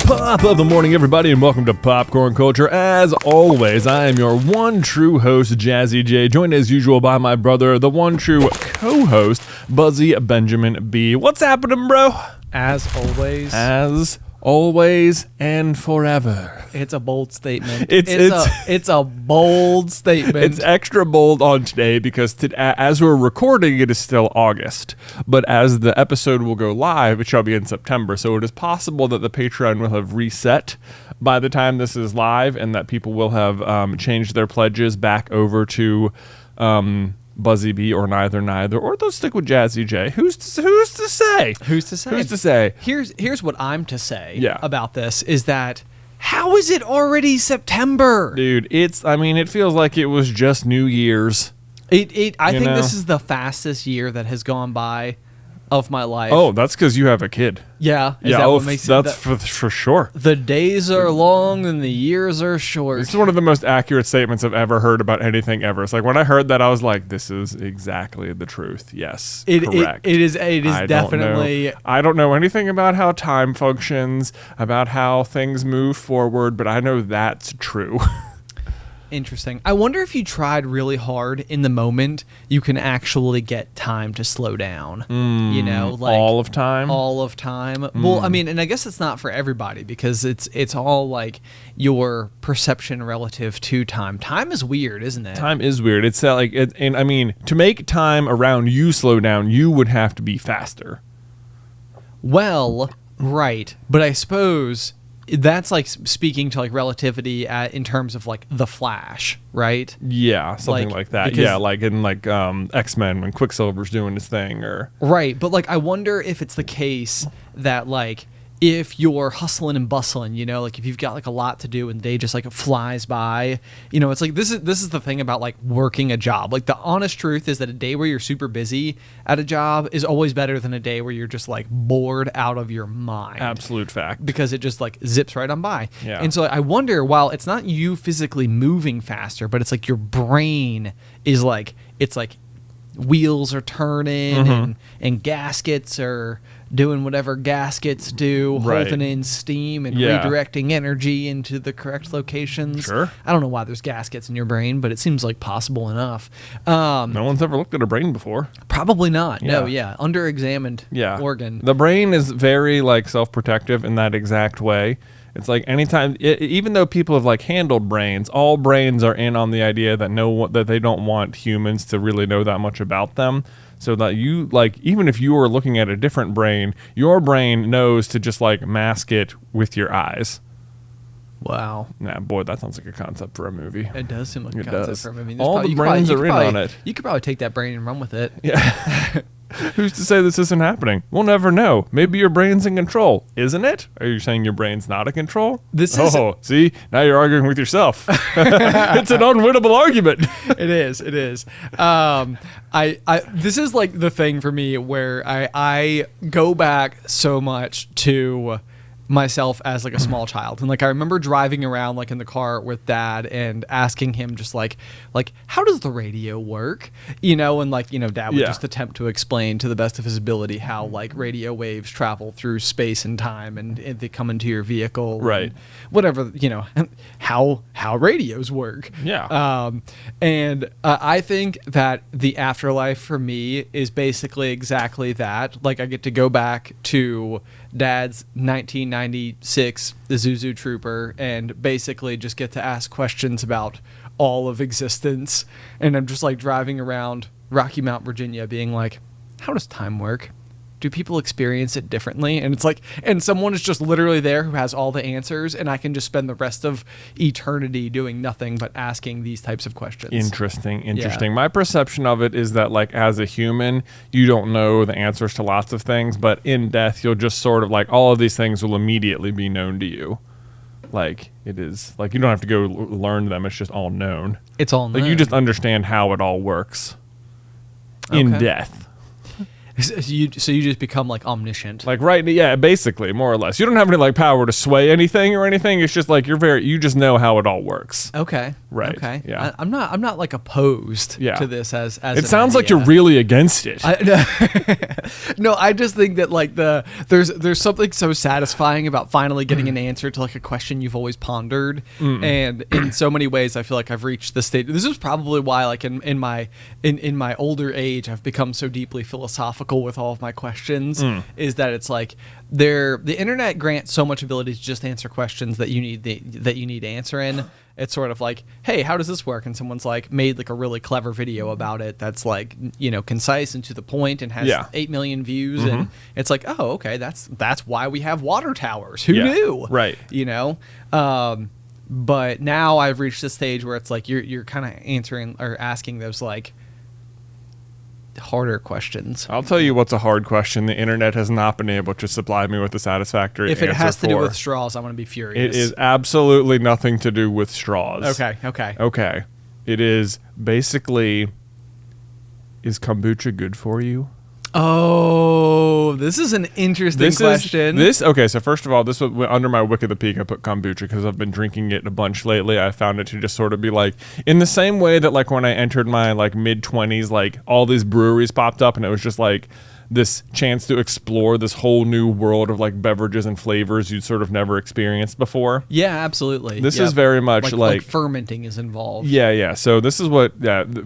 Pop of the morning, everybody, and welcome to Popcorn Culture. As always, I am your one true host, Jazzy J, joined as usual by my brother, the one true co-host, Buzzy Benjamin B. What's happening, bro? As always and forever. It's a bold statement. It's a bold statement. It's extra bold on today because as we're recording, it is still August. But as the episode will go live, it shall be in September. So it is possible that the Patreon will have reset by the time this is live and that people will have changed their pledges back over to Buzzy B or neither, or they'll stick with Jazzy J. Who's to say? Who's to say? Here's what I'm to say about this is that how is it already September? Dude, it feels like it was just New Year's. I think this is the fastest year that has gone by of my life. Oh, that's because you have a kid. Yeah. That's for sure. The days are long and the years are short. It's one of the most accurate statements I've ever heard about anything ever. It's like when I heard that, I was like, this is exactly the truth. Yes, correct. It is definitely. I don't know anything about how time functions, about how things move forward, but I know that's true. Interesting. I wonder if you tried really hard in the moment, you can actually get time to slow down. All of time. Well, I mean, and I guess it's not for everybody because it's all like your perception relative to time. Time is weird, isn't it? Time is weird. It's to make time around you slow down, you would have to be faster. Well, right, but I suppose that's like speaking to like relativity in terms of like the Flash, right? Yeah, something like that. Yeah, like in X-Men when Quicksilver's doing his thing, or right. But like, I wonder if it's the case that like if you're hustling and bustling, like if you've got like a lot to do and the day just like flies by, it's like this is the thing about like working a job. Like the honest truth is that a day where you're super busy at a job is always better than a day where you're just like bored out of your mind. Absolute fact. Because it just like zips right on by. Yeah. And so I wonder, while it's not you physically moving faster, but it's like your brain is like, it's like wheels are turning and gaskets are doing whatever gaskets do, holding in steam and redirecting energy into the correct locations. Sure. I don't know why there's gaskets in your brain, but it seems like possible enough. No one's ever looked at a brain before. Probably not. Yeah. No, under-examined organ. The brain is very like self-protective in that exact way. It's like anytime, even though people have like handled brains, all brains are in on the idea that they don't want humans to really know that much about them. So that you like, even if you are looking at a different brain, your brain knows to just like mask it with your eyes. Wow. Nah, boy, that sounds like a concept for a movie. It does seem like a concept for a movie. All the brains are in on it. You could probably take that brain and run with it. Yeah. Who's to say this isn't happening? We'll never know. Maybe your brain's in control, isn't it? Are you saying your brain's not in control? See, now you're arguing with yourself. It's an unwinnable argument. It is. This is like the thing for me where I go back so much to myself as like a small child, and like I remember driving around like in the car with Dad and asking him just like how does the radio work, and Dad would just attempt to explain to the best of his ability how like radio waves travel through space and time and they come into your vehicle, right? Whatever, how radios work. And I think that the afterlife for me is basically exactly that. Like I get to go back to Dad's 1996 Isuzu Trooper and basically just get to ask questions about all of existence. And I'm just like driving around Rocky Mount, Virginia being like, how does time work? Do people experience it differently? And it's like, and someone is just literally there who has all the answers, and I can just spend the rest of eternity doing nothing but asking these types of questions. Interesting. Yeah. My perception of it is that like as a human, you don't know the answers to lots of things, but in death, you'll just sort of like all of these things will immediately be known to you. Like it is like you don't have to go learn them. It's just all known. It's all known. Like you just understand how it all works in death. So you just become like omniscient. Like basically, more or less. You don't have any like power to sway anything or anything. It's just like you just know how it all works. Okay. Right. Okay. Yeah. I'm not like opposed to this as it sounds like you're really against it. No, I just think that like there's something so satisfying about finally getting an answer to like a question you've always pondered. And in so many ways I feel like I've reached the state. This is probably why like in my older age I've become so deeply philosophical with all of my questions, is that it's like the internet grants so much ability to just answer questions that you need answering. It's sort of like, hey, how does this work? And someone's like made like a really clever video about it that's like, concise and to the point and has 8 million views. And it's like, oh, okay, that's why we have water towers. Who knew? Right. But now I've reached a stage where it's like you're kind of answering or asking those like harder questions. I'll tell you what's a hard question the internet has not been able to supply me with a satisfactory answer for. If it has to do with straws, I'm going to be furious. It is absolutely nothing to do with straws. Okay. It is basically, is kombucha good for you? Oh, this is an interesting question. Okay, so first of all, this was under my Wick of the Peak. I put kombucha because I've been drinking it a bunch lately. I found it to just sort of be like, in the same way that like when I entered my like mid-20s, like all these breweries popped up and it was just like this chance to explore this whole new world of like beverages and flavors you'd sort of never experienced before. Yeah, absolutely. This is very much like fermenting is involved. Yeah. So this is what,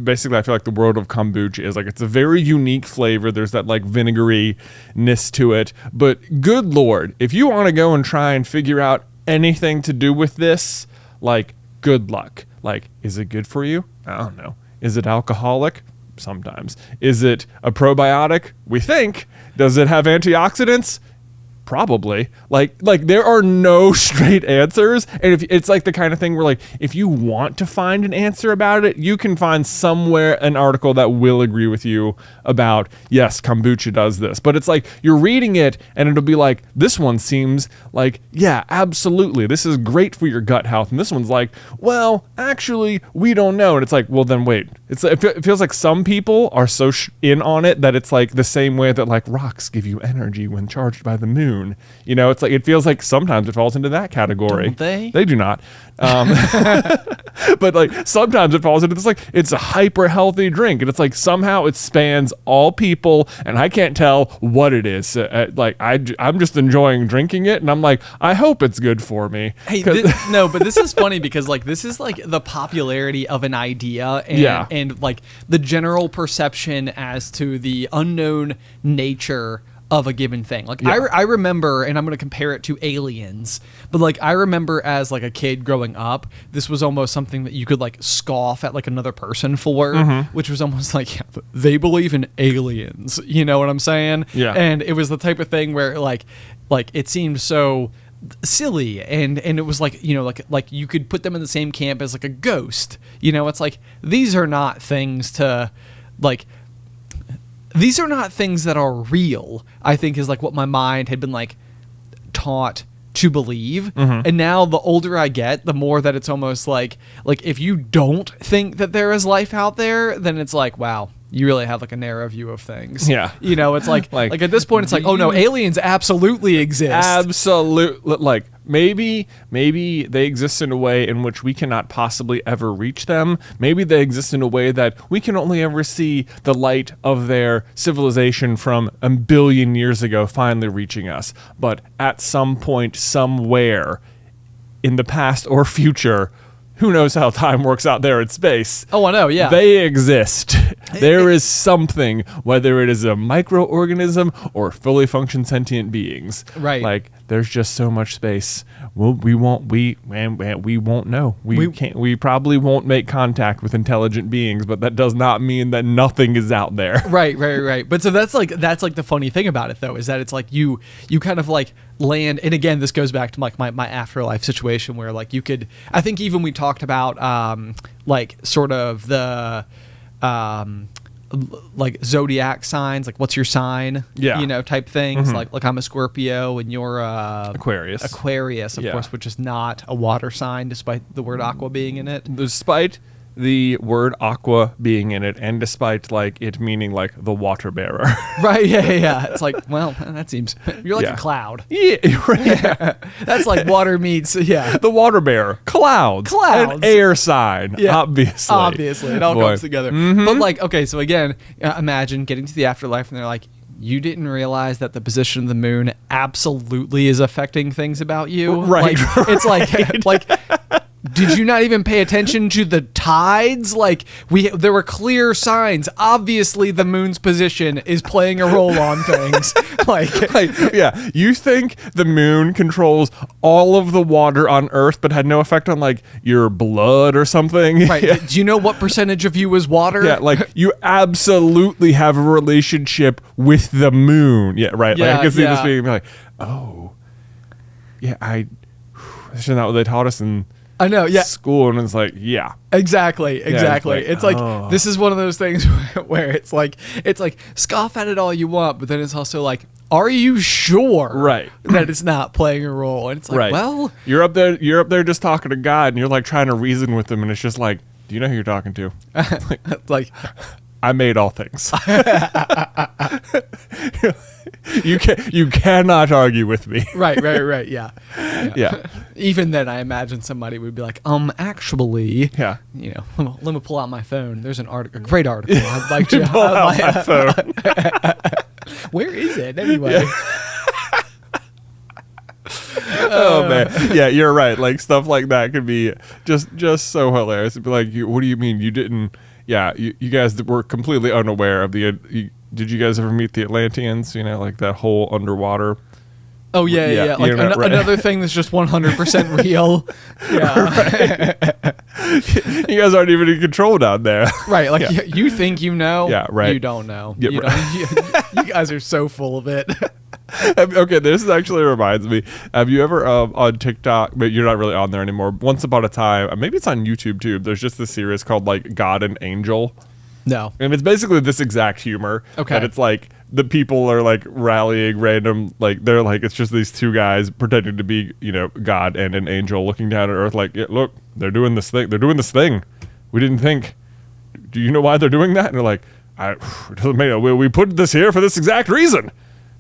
basically I feel like the world of kombucha is like, it's a very unique flavor. There's that like vinegary-ness to it. But good Lord, if you want to go and try and figure out anything to do with this, like good luck. Like, is it good for you? I don't know. Is it alcoholic? Sometimes. Is it a probiotic? We think. Does it have antioxidants? Probably. Like there are no straight answers, and if it's like the kind of thing where like if you want to find an answer about it, you can find somewhere an article that will agree with you about, yes, kombucha does this. But it's like you're reading it and it'll be like, this one seems like, yeah, absolutely, this is great for your gut health, and this one's like, well, actually, we don't know. And it's like, well, then wait. It feels like some people are so in on it that it's like the same way that like rocks give you energy when charged by the moon. It's like it feels like sometimes it falls into that category. Don't they? They do not. But like sometimes it falls into this like it's a hyper healthy drink, and it's like somehow it spans all people, and I can't tell what it is. I'm just enjoying drinking it, and I'm like, I hope it's good for me. Hey, but this is funny because like this is like the popularity of an idea, and like the general perception as to the unknown nature of a given thing. Like I remember, and I'm going to compare it to Aliens, but like I remember as like a kid growing up, this was almost something that you could like scoff at like another person for, which was almost like, they believe in aliens. You know what I'm saying? Yeah. And it was the type of thing where like it seemed so silly, and it was like, like you could put them in the same camp as like a ghost. It's like, these are not things to like, these are not things that are real, I think, is like what my mind had been like taught to believe. And now the older I get, the more that it's almost like if you don't think that there is life out there, then it's like, wow, you really have like a narrow view of things. Yeah. It's like at this point it's like, oh no, aliens absolutely exist. Absolutely. Like maybe they exist in a way in which we cannot possibly ever reach them. Maybe they exist in a way that we can only ever see the light of their civilization from a billion years ago finally reaching us. But at some point, somewhere in the past or future, who knows how time works out there in space? Oh, I know, yeah. They exist. There is something, whether it is a microorganism or fully functioning sentient beings. Right. Like, there's just so much space. We won't know. We probably won't make contact with intelligent beings, but that does not mean that nothing is out there. Right. But so that's like the funny thing about it though, is that it's like you kind of like land, and again, this goes back to like my afterlife situation where like you could, I think even we talked about like sort of the like zodiac signs, like what's your sign, type things. Like I'm a Scorpio and you're Aquarius, of course, which is not a water sign despite the word aqua being in it. Despite the word aqua being in it, and despite like it meaning like the water bearer. Right, yeah. It's like, well, that seems, you're like a cloud. Yeah, right. That's like water meets, the water bearer, clouds, an air sign, obviously. It all comes together. But like, okay, so again, imagine getting to the afterlife and they're like, you didn't realize that the position of the moon absolutely is affecting things about you. Right. It's like did you not even pay attention to the tides? Like there were clear signs. Obviously, the moon's position is playing a role on things. You think the moon controls all of the water on Earth, but had no effect on like your blood or something? Right. Yeah. Do you know what percentage of you is water? Yeah, like you absolutely have a relationship with the moon. Yeah, right. Yeah, like I can see this being like, oh, yeah, isn't that what they taught us in? I know, yeah. School, and it's like, yeah. Exactly. It's like this is one of those things where it's like scoff at it all you want, but then it's also like, are you sure that it's not playing a role? And it's like, well, you're up there just talking to God, and you're like trying to reason with him, and it's just like, do you know who you're talking to? like I made all things. You cannot argue with me. Right. Yeah. Even then, I imagine somebody would be like, actually, you know, let me pull out my phone. There's a great article. I'd like to pull out my phone. Where is it anyway? Oh man, yeah, you're right. Like stuff like that could be just so hilarious. It'd be like, what do you mean you didn't? Yeah, you guys were completely unaware of the. Did you guys ever meet the Atlanteans? You know, like that whole underwater. Oh yeah. Like another thing that's just 100% real. Yeah. You guys aren't even in control down there. Right. Like you think you know. Yeah. Right. You don't know. Yeah, you guys are so full of it. Okay, this actually reminds me. Have you ever on TikTok, but you're not really on there anymore, once upon a time, maybe it's on YouTube too, there's just this series called like God and Angel. No. And it's basically this exact humor. Okay. And it's like the people are like rallying random, like they're like, it's just these two guys pretending to be, you know, God and an angel looking down at Earth like, yeah, look, they're doing this thing. We didn't think. Do you know why they're doing that? And they're like, it doesn't matter. We put this here for this exact reason.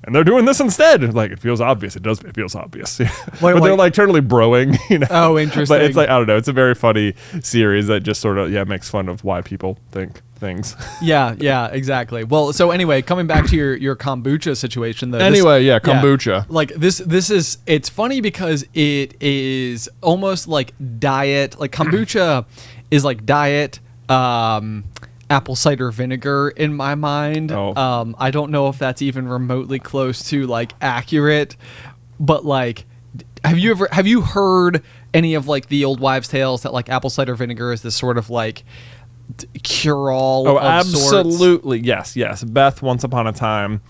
And they're doing this instead. Like, it feels obvious. It feels obvious. But they're like totally broing, you know. Oh, interesting. But it's like, I don't know. It's a very funny series that just sort of, makes fun of why people think things. Yeah, exactly. Well, so anyway, coming back to your kombucha situation though. Kombucha. Yeah, like this is, it's funny because it is almost like diet, like kombucha is like diet, apple cider vinegar in my mind. I don't know if that's even remotely close to like accurate, but like, have you heard any of like the old wives' tales that like apple cider vinegar is this sort of like cure-all? Oh, absolutely. Sorts? Yes. Beth, once upon a time,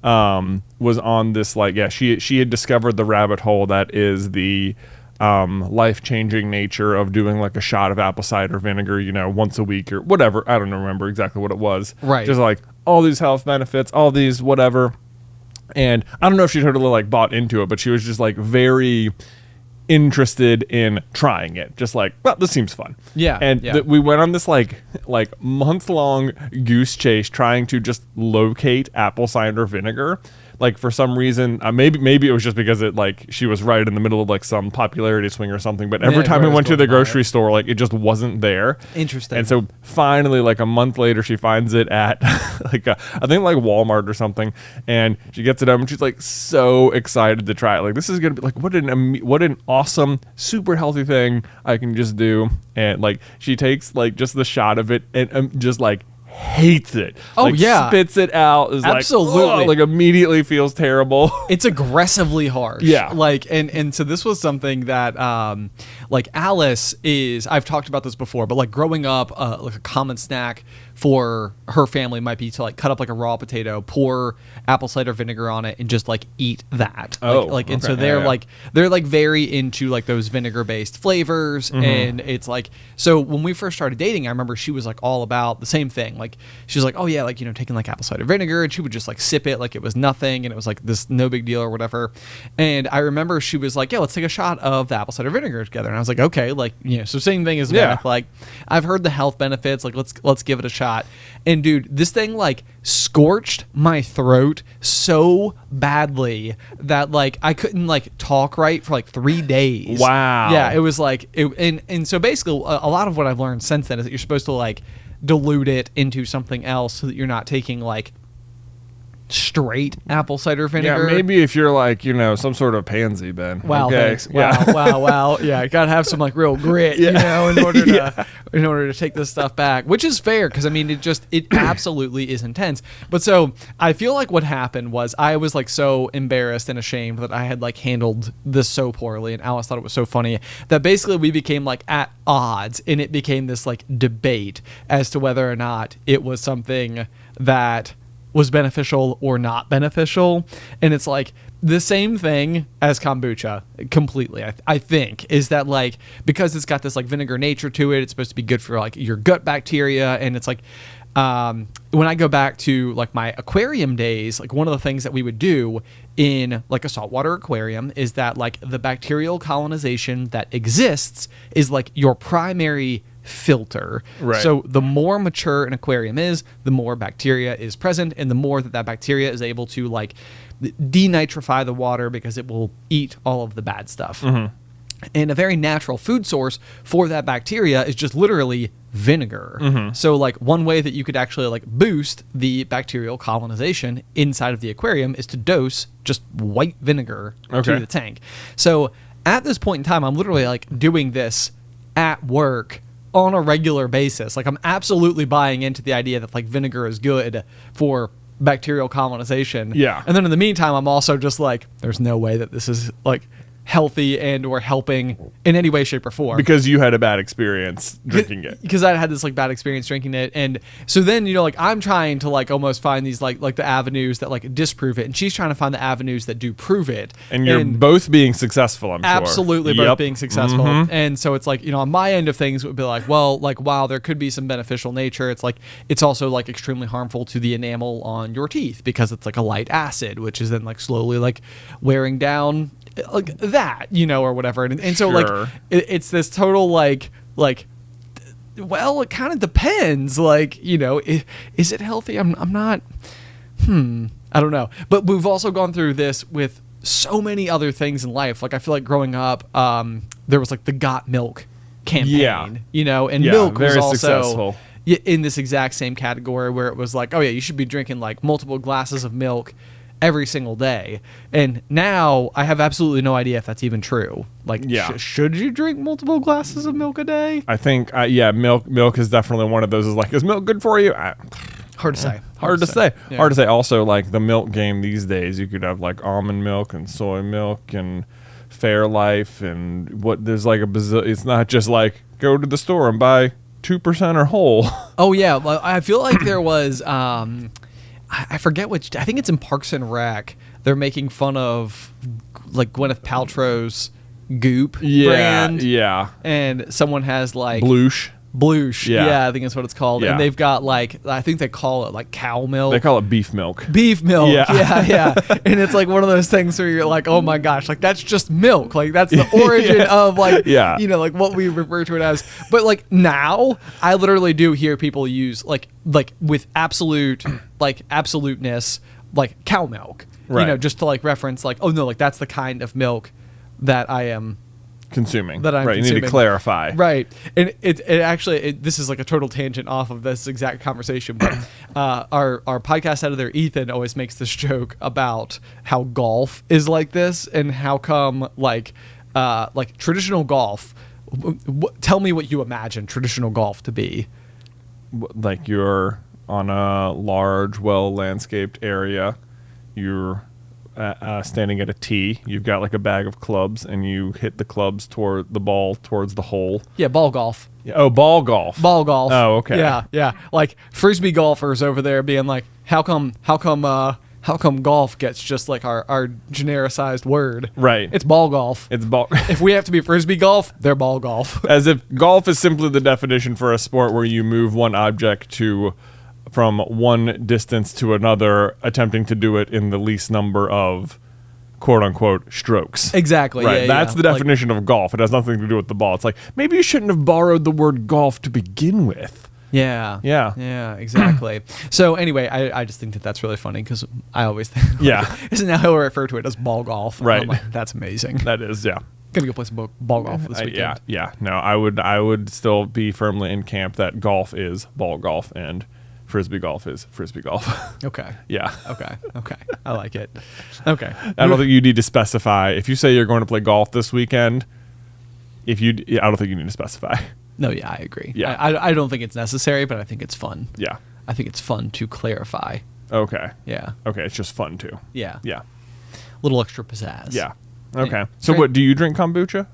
was on this like, she had discovered the rabbit hole that is the life-changing nature of doing like a shot of apple cider vinegar, you know, once a week or whatever. I don't remember exactly what it was. Right. Just like all these health benefits, all these whatever. And I don't know if she totally like bought into it, but she was just like very interested in trying it. Just like, well, this seems fun. Yeah. And we went on this like month-long goose chase trying to just locate apple cider vinegar. Like for some reason, maybe it was just because it like she was right in the middle of like some popularity swing or something. But every time we went to the grocery store, like it just wasn't there. Interesting. And so finally, like a month later, she finds it at like I think like Walmart or something, and she gets it home and she's like so excited to try it. Like this is gonna be like what an awesome, super healthy thing I can just do. And like she takes like just the shot of it and just like hates it. Oh, like, yeah. Spits it out. Is absolutely like immediately feels terrible. It's aggressively harsh. Yeah. Like and so this was something that like Alice is, I've talked about this before, but like growing up, like a common snack for her family might be to like cut up like a raw potato, pour apple cider vinegar on it, and just like eat that. And so they're like very into like those vinegar based flavors. Mm-hmm. And it's like, so when we first started dating, I remember she was like all about the same thing. Like she's like, oh yeah, like, you know, taking like apple cider vinegar, and she would just like sip it like it was nothing, and it was like this no big deal or whatever. And I remember she was like, yeah, let's take a shot of the apple cider vinegar together. And I was like, okay, like, you know, so same thing as meth. Like I've heard the health benefits, like let's give it a shot. And dude, this thing like scorched my throat so badly that like I couldn't like talk right for like 3 days. Wow. Yeah, it was like and so basically a lot of what I've learned since then is that you're supposed to like dilute it into something else so that you're not taking like straight apple cider vinegar. Yeah, maybe if you're like, you know, some sort of pansy, Ben. Wow, okay. thanks. Wow. Yeah, gotta have some like real grit, you know, in order to take this stuff back, which is fair because I mean it absolutely is intense. But so I feel like what happened was I was like so embarrassed and ashamed that I had like handled this so poorly, and Alice thought it was so funny that basically we became like at odds, and it became this like debate as to whether or not it was something that was beneficial or not beneficial. And it's like the same thing as kombucha completely. I think is that like, because it's got this like vinegar nature to it, it's supposed to be good for like your gut bacteria. And it's like, when I go back to like my aquarium days, like one of the things that we would do in like a saltwater aquarium is that like the bacterial colonization that exists is like your primary filter. Right. So the more mature an aquarium is, the more bacteria is present, and the more that bacteria is able to like denitrify the water because it will eat all of the bad stuff. Mm-hmm. And a very natural food source for that bacteria is just literally vinegar. Mm-hmm. So like one way that you could actually like boost the bacterial colonization inside of the aquarium is to dose just white vinegar to the tank. So at this point in time, I'm literally like doing this at work on a regular basis. Like I'm absolutely buying into the idea that like vinegar is good for bacterial colonization. Yeah. And then in the meantime, I'm also just like, there's no way that this is like healthy and or helping in any way, shape, or form. Because you had a bad experience drinking it. Because I had this like bad experience drinking it. And so then, you know, like I'm trying to like almost find these like the avenues that like disprove it. And she's trying to find the avenues that do prove it. And you're both being successful, I'm sure. Absolutely both being successful. Mm-hmm. And so it's like, you know, on my end of things it would be like, well, like while there could be some beneficial nature, it's like it's also like extremely harmful to the enamel on your teeth because it's like a light acid, which is then like slowly like wearing down like that, you know, or whatever. And so like it's this total like well, it kind of depends, like, you know, is it healthy? I'm not I don't know. But we've also gone through this with so many other things in life. Like I feel like growing up there was like the Got Milk campaign, you know, and milk was also successful in this exact same category where it was like, oh yeah, you should be drinking like multiple glasses of milk every single day. And now I have absolutely no idea if that's even true. Like, should you drink multiple glasses of milk a day? I think, milk is definitely one of those. Is like, is milk good for you? Hard to say. Hard to say. Yeah. Hard to say. Also, like the milk game these days, you could have like almond milk and soy milk and Fairlife and what there's like it's not just like go to the store and buy 2% or whole. Oh yeah, well, I feel like there was I forget which. I think it's in Parks and Rec. They're making fun of like Gwyneth Paltrow's Goop brand. Yeah. And someone has like Bloosh. Yeah, I think that's what it's called. Yeah. And they've got like, I think they call it like cow milk. They call it beef milk. Beef milk. Yeah. And it's like one of those things where you're like, oh my gosh, like that's just milk. Like that's the origin of like, you know, like what we refer to it as. But like now, I literally do hear people use like with absoluteness, like cow milk. Right. You know, just to like reference like, oh no, like that's the kind of milk that I am consuming. That I'm right, consuming. You need to clarify. Right. And it actually, this is like a total tangent off of this exact conversation, but our podcast editor, Ethan, always makes this joke about how golf is like this and how come like traditional golf, tell me what you imagine traditional golf to be. Like you're on a large, well-landscaped area. You're standing at a tee, you've got like a bag of clubs, and you hit the clubs toward the ball towards the hole. Yeah, ball golf. Yeah. Oh, ball golf. Ball golf. Oh, okay. Yeah. Like frisbee golfers over there being like, how come golf gets just like our genericized word? Right. It's ball golf. It's ball. If we have to be frisbee golf, they're ball golf. As if golf is simply the definition for a sport where you move one object to from one distance to another, attempting to do it in the least number of quote unquote strokes. Exactly. Right. Yeah, That's the definition of golf. It has nothing to do with the ball. It's like, maybe you shouldn't have borrowed the word golf to begin with. Yeah. Yeah. Yeah, exactly. So anyway, I just think that that's really funny because I always think, Yeah. isn't that how I refer to it as ball golf? And Right. I'm like, that's amazing. That is, yeah. Gonna go play some ball golf this weekend. Yeah. No, I would still be firmly in camp that golf is ball golf and frisbee golf is frisbee golf. Okay. Yeah. Okay. I like it. Okay. I don't think you need to specify. If you say you're going to play golf this weekend, I don't think you need to specify. No, yeah, I agree. Yeah. I don't think it's necessary, but I think it's fun. Yeah. I think it's fun to clarify. Okay. Yeah. Okay, it's just fun too. Yeah. Yeah. Little extra pizzazz. Yeah. Okay. Yeah. So Great. what, do you drink kombucha?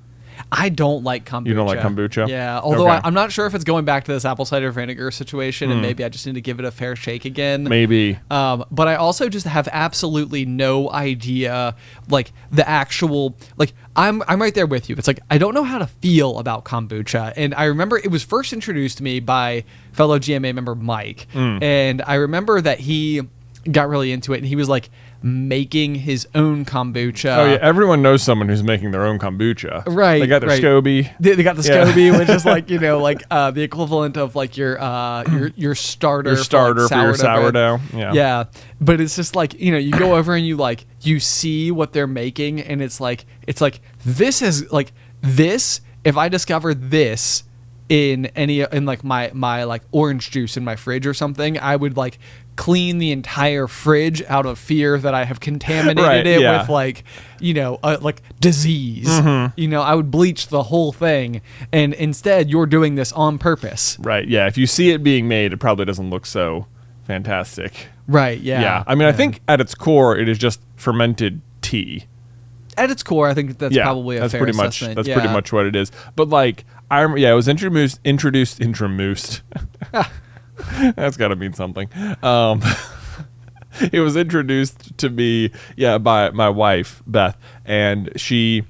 I don't like kombucha. You don't like kombucha? Yeah, although Okay. I'm not sure if it's going back to this apple cider vinegar situation, and maybe I just need to give it a fair shake again. Maybe. But I also just have absolutely no idea, like the actual, like I'm right there with you. It's like I don't know how to feel about kombucha, and I remember it was first introduced to me by fellow GMA member Mike, and I remember that he got really into it, and he was like making his own kombucha. Oh yeah, everyone knows someone who's making their own kombucha. Right, They got their right. SCOBY. They got the Yeah. SCOBY, which is like, you know, like the equivalent of like your starter, Your starter for your bread. sourdough. Yeah. Yeah. But it's just like, you know, you go over and you see what they're making, and it's like this is like this, if I discover this in like my like orange juice in my fridge or something, I would like clean the entire fridge out of fear that I have contaminated it with like, you know, like disease. You know, I would bleach the whole thing, and instead you're doing this on purpose. Right. Yeah. If you see it being made, it probably doesn't look so fantastic. Right. Yeah. Yeah. I mean, I think at its core, it is just fermented tea. At its core, I think that's probably a fair pretty assessment. That's pretty much what it is. But like, it was introduced. That's got to mean something. It was introduced to me, by my wife Beth, and she.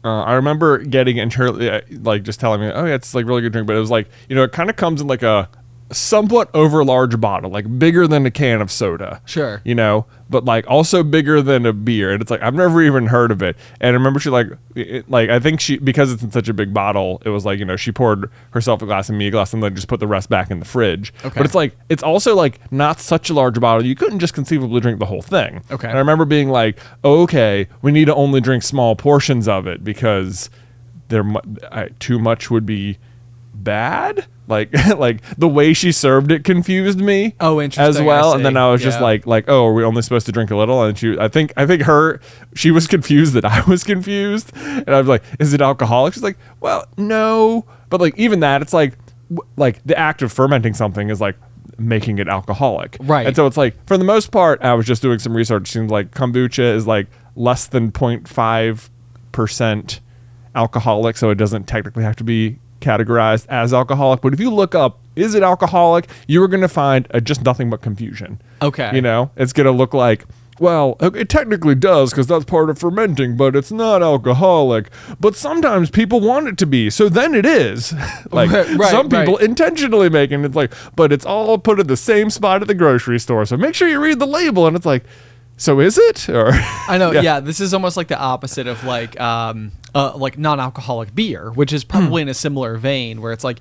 I remember getting it and her like just telling me, "Oh yeah, it's like really good drink," but it was like, you know, it kind of comes in like a somewhat over large bottle, like bigger than a can of soda. Sure. You know, but like also bigger than a beer. And it's like, I've never even heard of it. And I remember she I think she, because it's in such a big bottle, it was like, you know, she poured herself a glass and me a glass and then just put the rest back in the fridge. Okay. But it's like, it's also like not such a large bottle. You couldn't just conceivably drink the whole thing. Okay. And I remember being like, okay, we need to only drink small portions of it because too much would be bad. Like the way she served it confused me. Oh, interesting. As well. I And then see. I was just like, oh, are we only supposed to drink a little? And she was confused that I was confused. And I was like, is it alcoholic? She's like, well, no. But like even that, it's like the act of fermenting something is like making it alcoholic. Right. And so it's like, for the most part, I was just doing some research. It seems like kombucha is like less than 0.5% alcoholic, so it doesn't technically have to be categorized as alcoholic. But if you look up, is it alcoholic, you are going to find just nothing but confusion. Okay. You know, it's going to look like, well, it technically does because that's part of fermenting, but it's not alcoholic. But sometimes people want it to be, so then it is. Like some people intentionally make it, and it's like, but it's all put in the same spot at the grocery store. So make sure you read the label, and it's like, so is it? Or I know, yeah. This is almost like the opposite of like non-alcoholic beer, which is probably in a similar vein, where it's like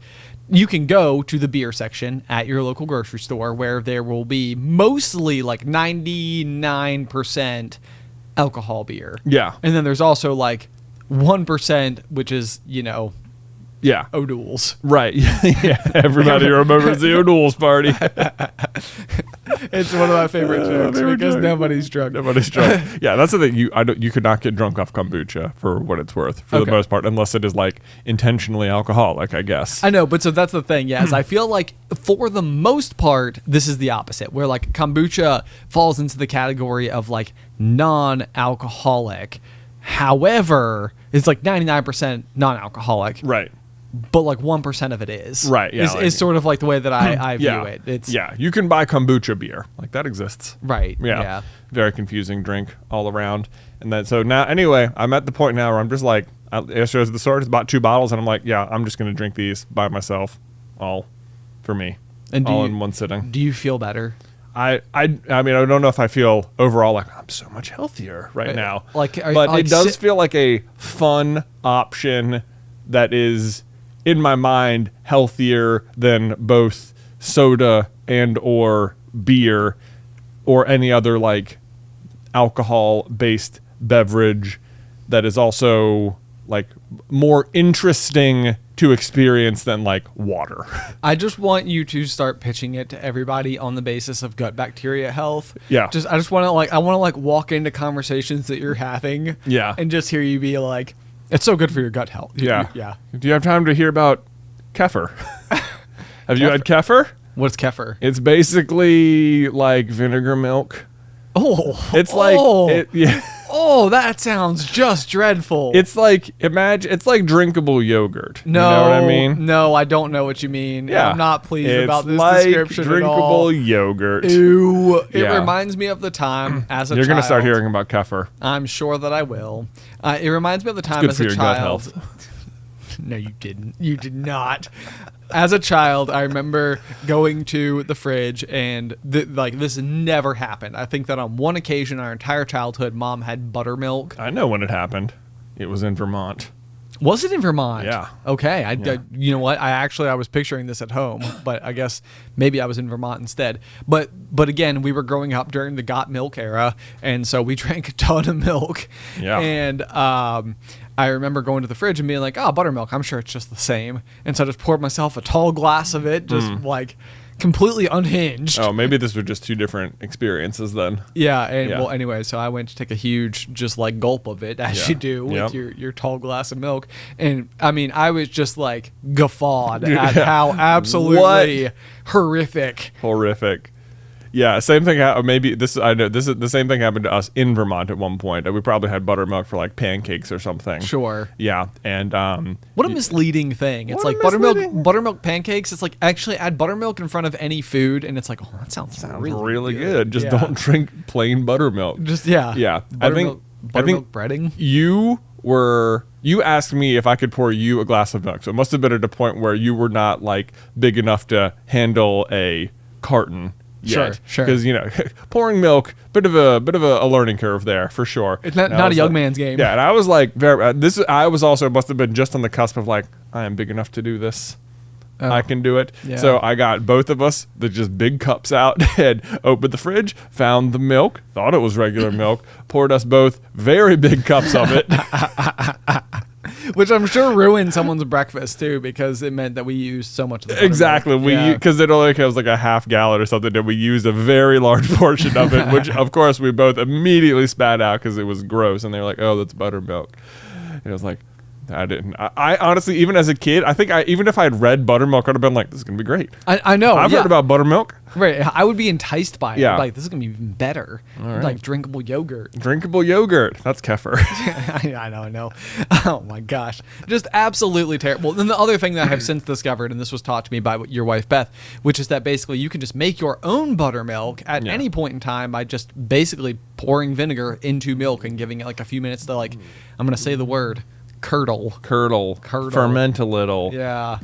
you can go to the beer section at your local grocery store where there will be mostly like 99% alcohol beer. Yeah. And then there's also like 1%, which is, you know, yeah, O'Doul's. Right. Yeah. Everybody remembers the O'Doul's party. It's one of my favorite jokes because nobody's drunk. Nobody's drunk. Yeah, that's the thing. You could not get drunk off kombucha for what it's worth, for the most part, unless it is like intentionally alcoholic, I guess. I know, but so that's the thing. Yes, I feel like for the most part, this is the opposite, where like kombucha falls into the category of like non-alcoholic. However, it's like 99% non-alcoholic. Right. But like 1% of it is. Right, yeah, Is sort of like the way that I view it. It's you can buy kombucha beer. Like that exists. Right. Yeah. Very confusing drink all around. And then so now anyway, I'm at the point now where I'm just like, yesterday was the store, just bought 2 bottles, and I'm like, yeah, I'm just gonna drink these by myself, all for me. And all in one sitting. Do you feel better? I mean, I don't know if I feel overall like I'm so much healthier right now. But it does feel like a fun option that is, in my mind, healthier than both soda and or beer or any other like alcohol-based beverage that is also like more interesting to experience than like water. I just want you to start pitching it to everybody on the basis of gut bacteria health. Yeah. I just want to walk into conversations that you're having. Yeah. And just hear you be like, it's so good for your gut health. Yeah. Yeah. Do you have time to hear about kefir? Have you had kefir? What's kefir? It's basically like vinegar milk. Oh. It's like yeah. Oh, that sounds just dreadful. It's like it's like drinkable yogurt. No, you know what I mean? No, I don't know what you mean. Yeah. I'm not pleased about this like description at all. drinkable yogurt. Ew. It Yeah. reminds me of the time as a child. You're going to start hearing about kefir. I'm sure that I will. It reminds me of the time as a child. Gut health. No, you didn't. You did not. As a child, I remember going to the fridge, and this never happened. I think that on one occasion, our entire childhood, Mom had buttermilk. I know when it happened. It was in Vermont. Was it in Vermont? Yeah. Okay. You know what? I was picturing this at home, but I guess maybe I was in Vermont instead. But again, we were growing up during the got milk era, and so we drank a ton of milk. Yeah. And I remember going to the fridge and being like, buttermilk, I'm sure it's just the same. And so I just poured myself a tall glass of it, just like completely unhinged. Oh, maybe this were just two different experiences then. Yeah, well, anyway, so I went to take a huge, just like gulp of it, as you do with your tall glass of milk, and I mean, I was just like guffawed at how absolutely horrific. Yeah, same thing. Maybe this. I know this is the same thing happened to us in Vermont at one point. We probably had buttermilk for like pancakes or something. Sure. Yeah, and what a misleading thing! It's like buttermilk pancakes. It's like actually add buttermilk in front of any food, and it's like, oh, that sounds really good. Just don't drink plain buttermilk. Yeah. I think breading. You asked me if I could pour you a glass of milk, so it must have been at a point where you were not like big enough to handle a carton. Sure. Because pouring milk, bit of a learning curve there for sure. It's not a young man's game. Yeah, and I was like, I was also must have been just on the cusp of like, I am big enough to do this. I can do it. Yeah. So I got both of us the just big cups out and opened the fridge, found the milk, thought it was regular milk, poured us both very big cups of it. Which I'm sure ruined someone's breakfast too, because it meant that we used so much of the buttermilk. Exactly. Because it only was like a half gallon or something, and we used a very large portion of it, which of course we both immediately spat out because it was gross, and they were like, "Oh, that's buttermilk." And I was like, I didn't. I honestly, even as a kid, I think even if I had read buttermilk, I'd have been like, "This is gonna be great." I know. I've heard about buttermilk. Right. I would be enticed by it. Yeah. Like, this is gonna be even better. Right. Like drinkable yogurt. Drinkable yogurt. That's kefir. I know. Oh my gosh. Just absolutely terrible. Then the other thing that I have since discovered, and this was taught to me by your wife Beth, which is that basically you can just make your own buttermilk at any point in time by just basically pouring vinegar into milk and giving it like a few minutes to like, I'm gonna say the word, curdle, ferment a little,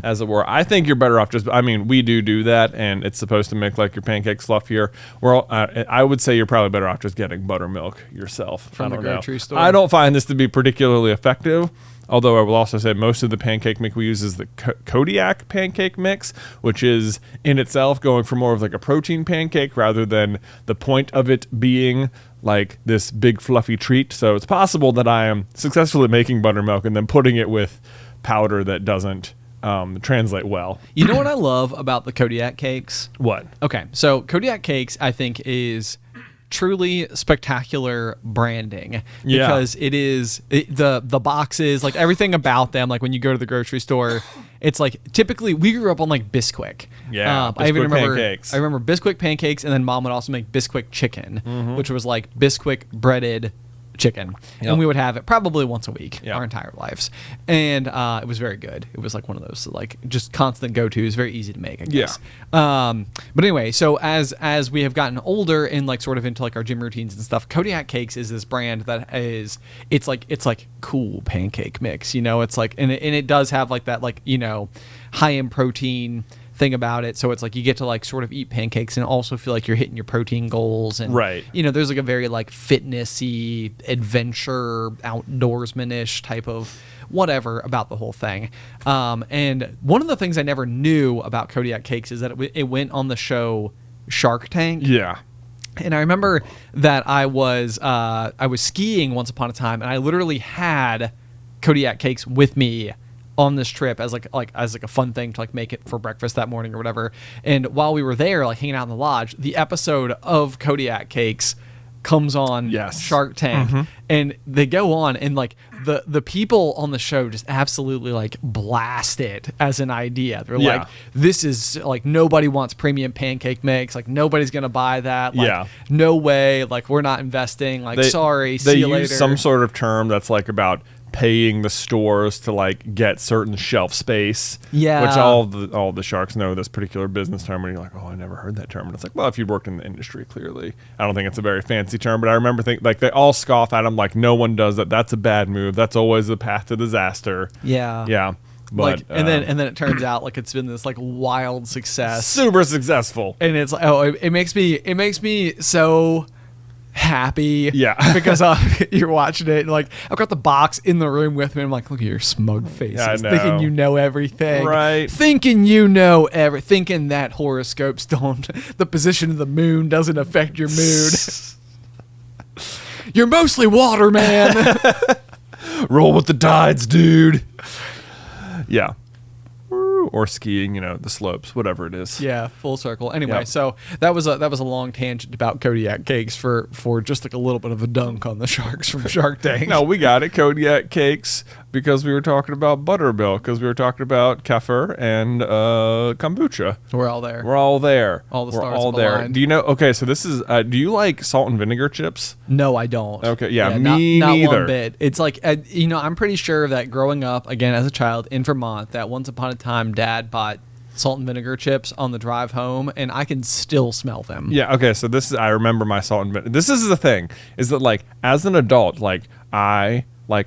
as it were. I think you're better off we do that, and it's supposed to make like your pancakes fluffier. I would say you're probably better off just getting buttermilk yourself from the grocery store. I don't find this to be particularly effective, although I will also say most of the pancake mix we use is the Kodiak pancake mix, which is in itself going for more of like a protein pancake rather than the point of it being like this big fluffy treat. So it's possible that I am successfully making buttermilk and then putting it with powder that doesn't translate well. You know what I love about the Kodiak cakes? What? Okay, so Kodiak cakes I think is truly spectacular branding, because it is the boxes, like everything about them, like when you go to the grocery store, it's like typically we grew up on like Bisquick. Pancakes. I remember Bisquick pancakes, and then Mom would also make Bisquick chicken, which was like Bisquick breaded chicken, and we would have it probably once a week our entire lives, and it was very good. It was like one of those like just constant go-tos, very easy to make, I guess. But anyway, so as we have gotten older and like sort of into like our gym routines and stuff, Kodiak Cakes is this brand that is it's like cool pancake mix, it's like, and it does have like that, like, high in protein, thing about it. So it's like you get to like sort of eat pancakes and also feel like you're hitting your protein goals. And, you know, there's like a very like fitnessy, adventure, outdoorsman-ish type of whatever about the whole thing. And one of the things I never knew about Kodiak cakes is that it went on the show Shark Tank. Yeah. And I remember that I was skiing once upon a time, and I literally had Kodiak cakes with me on this trip as like a fun thing to like make it for breakfast that morning or whatever. And while we were there, like hanging out in the lodge, the episode of Kodiak cakes comes on Shark Tank, and they go on, and like the people on the show just absolutely like blast it as an idea. They're like, this is like, nobody wants premium pancake mix, like nobody's gonna buy that, like no way, like we're not investing, like sorry, see you later. They use some sort of term that's like about paying the stores to like get certain shelf space, which all the sharks know this particular business term, and you're like, oh, I never heard that term. And it's like, well, if you'd worked in the industry, clearly I don't think it's a very fancy term, but I remember thinking like they all scoff at them like, no one does that, that's a bad move, that's always the path to disaster. But, like, and then it turns out like it's been this like wild success, super successful, and it's like, it makes me so happy, because you're watching it, and like I've got the box in the room with me. I'm like, look at your smug faces, thinking you know everything, thinking you know thinking that horoscopes don't, the position of the moon doesn't affect your mood. You're mostly water, man. Roll with the tides, dude. Or skiing, you know, the slopes, whatever it is. Yeah, full circle. Anyway, so that was a long tangent about Kodiak cakes for just like a little bit of a dunk on the sharks from Shark Tank. No, we got it. Kodiak cakes, because we were talking about buttermilk, because we were talking about kefir and kombucha. We're all there. All the stars all there. aligned. Do you know? Okay, so this is. Do you like salt and vinegar chips? No, I don't. Okay, me not neither. One bit. It's like, you know, I'm pretty sure that growing up again as a child in Vermont, that once upon a time Dad bought salt and vinegar chips on the drive home, and I can still smell them. Yeah. Okay. So this is. I remember my salt and vinegar. This is the thing. Is that like as an adult, I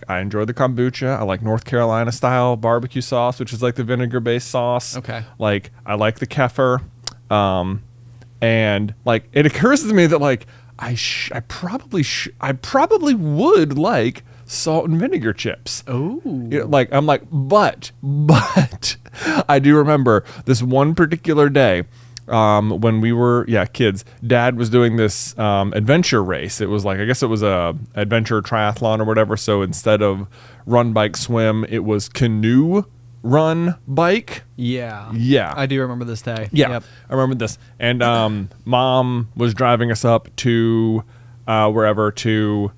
enjoy the kombucha. I like North Carolina style barbecue sauce, which is like the vinegar based sauce. Okay. Like I like the kefir, and like it occurs to me that like I probably would like salt and vinegar chips. Oh. You know, like I'm like, but I do remember this one particular day. When we were kids, Dad was doing this adventure race. It was like, I guess it was a adventure triathlon or whatever. So instead of run, bike, swim, it was canoe, run, bike. Yeah. I do remember this day. I remember this. And Mom was driving us up to wherever to,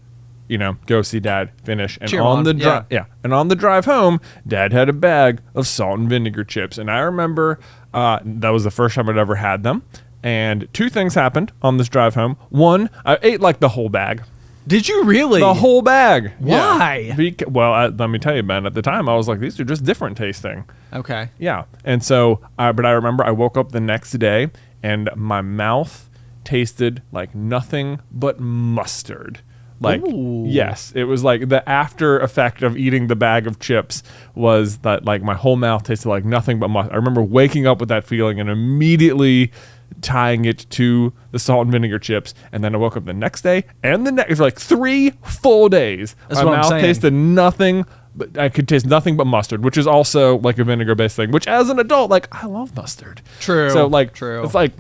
you know, go see Dad finish. And on the drive home, Dad had a bag of salt and vinegar chips. And I remember that was the first time I'd ever had them. And two things happened on this drive home. One, I ate like the whole bag. Did you really? The whole bag. Why? Yeah. Let me tell you, man, at the time I was like, these are just different tasting. Okay. Yeah. And so, but I remember I woke up the next day and my mouth tasted like nothing but mustard. Like, ooh. Yes, it was like the after effect of eating the bag of chips was that like my whole mouth tasted like nothing but mustard. I remember waking up with that feeling and immediately tying it to the salt and vinegar chips. And then I woke up the next day and the next, like 3 full days. That's my what I'm mouth saying. tasted nothing, but I could taste nothing but mustard, which is also like a vinegar based thing, which as an adult, like I love mustard. True. So like, True. It's like,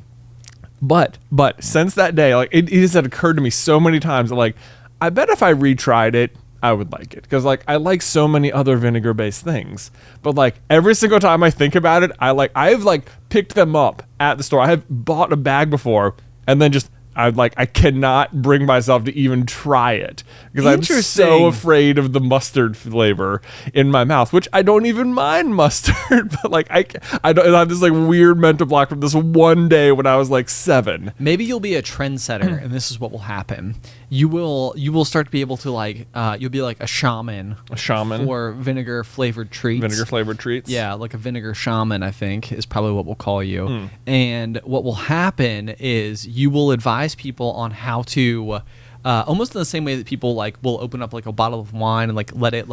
but since that day, like it has occurred to me so many times that like, I bet if I retried it, I would like it. Because, like, I like so many other vinegar-based things. But, like, every single time I think about it, I've picked them up at the store. I have bought a bag before, and then just, I cannot bring myself to even try it. Because I'm so afraid of the mustard flavor in my mouth, which I don't even mind mustard. But, like, I have this, like, weird mental block from this one day when I was, like, 7. Maybe you'll be a trendsetter, and this is what will happen. You will start to be able to you'll be like a shaman for vinegar flavored treats. Yeah, like a vinegar shaman, I think, is probably what we'll call you. And what will happen is you will advise people on how to almost in the same way that people will open up like a bottle of wine and let it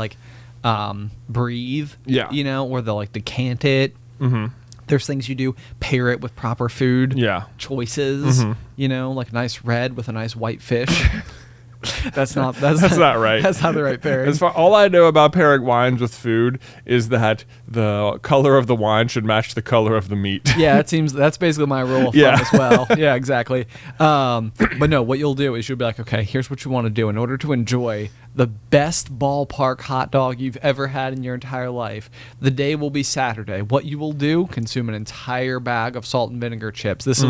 breathe. Yeah. You know, or they'll decant it. Mm-hmm. There's things you do, pair it with proper food choices, like a nice red with a nice white fish. That's not right. That's not the right pairing. All I know about pairing wines with food is that the color of the wine should match the color of the meat. Yeah, that's basically my rule of thumb as well. Yeah, exactly. But no, what you'll do is you'll be like, okay, here's what you want to do in order to enjoy the best ballpark hot dog you've ever had in your entire life. The day will be Saturday. What you will do, consume an entire bag of salt and vinegar chips. This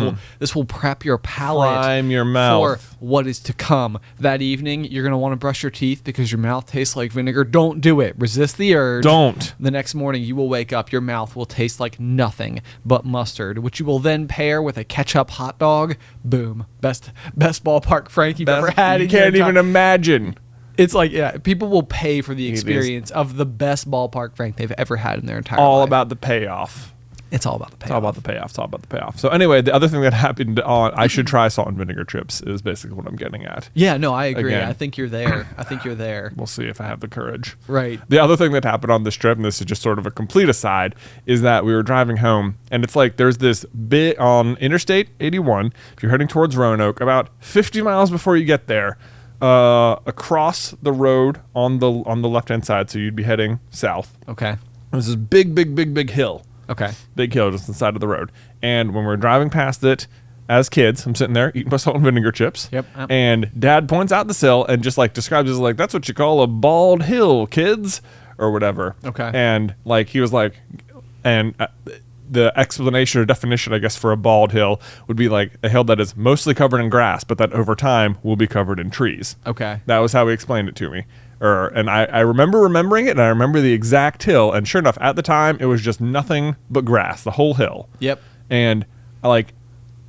will prep your palate, prime your mouth for what is to come. That evening, you're going to want to brush your teeth because your mouth tastes like vinegar. Don't do it. Resist the urge. Don't. The next morning, you will wake up, your mouth will taste like nothing but mustard, which you will then pair with a ketchup hot dog. Boom. Best ballpark Frank you've ever had. You can't even imagine. It's like, people will pay for the experience of the best ballpark Frank they've ever had in their entire life. All about the payoff. It's all about the payoff. It's all about the payoff. So anyway, the other thing that happened I should try salt and vinegar chips is basically what I'm getting at. Yeah, no, I agree. Again, I think you're there. We'll see if I have the courage. Right. The other thing that happened on this trip, and this is just sort of a complete aside, is that we were driving home, and it's like there's this bit on Interstate 81, if you're heading towards Roanoke, about 50 miles before you get there, across the road on the left-hand side, so you'd be heading south. Okay. There's this big hill. Okay. Big hill just on the side of the road. And when we're driving past it, as kids, I'm sitting there eating my salt and vinegar chips. Yep. And Dad points out this hill and just like describes it as like, that's what you call a bald hill, kids, or whatever. Okay. And like he was like, the explanation or definition, I guess, for a bald hill would be like a hill that is mostly covered in grass, but that over time will be covered in trees. Okay. That was how he explained it to me. And I remember remembering it, and I remember the exact hill, and sure enough, at the time, it was just nothing but grass, the whole hill. Yep. And like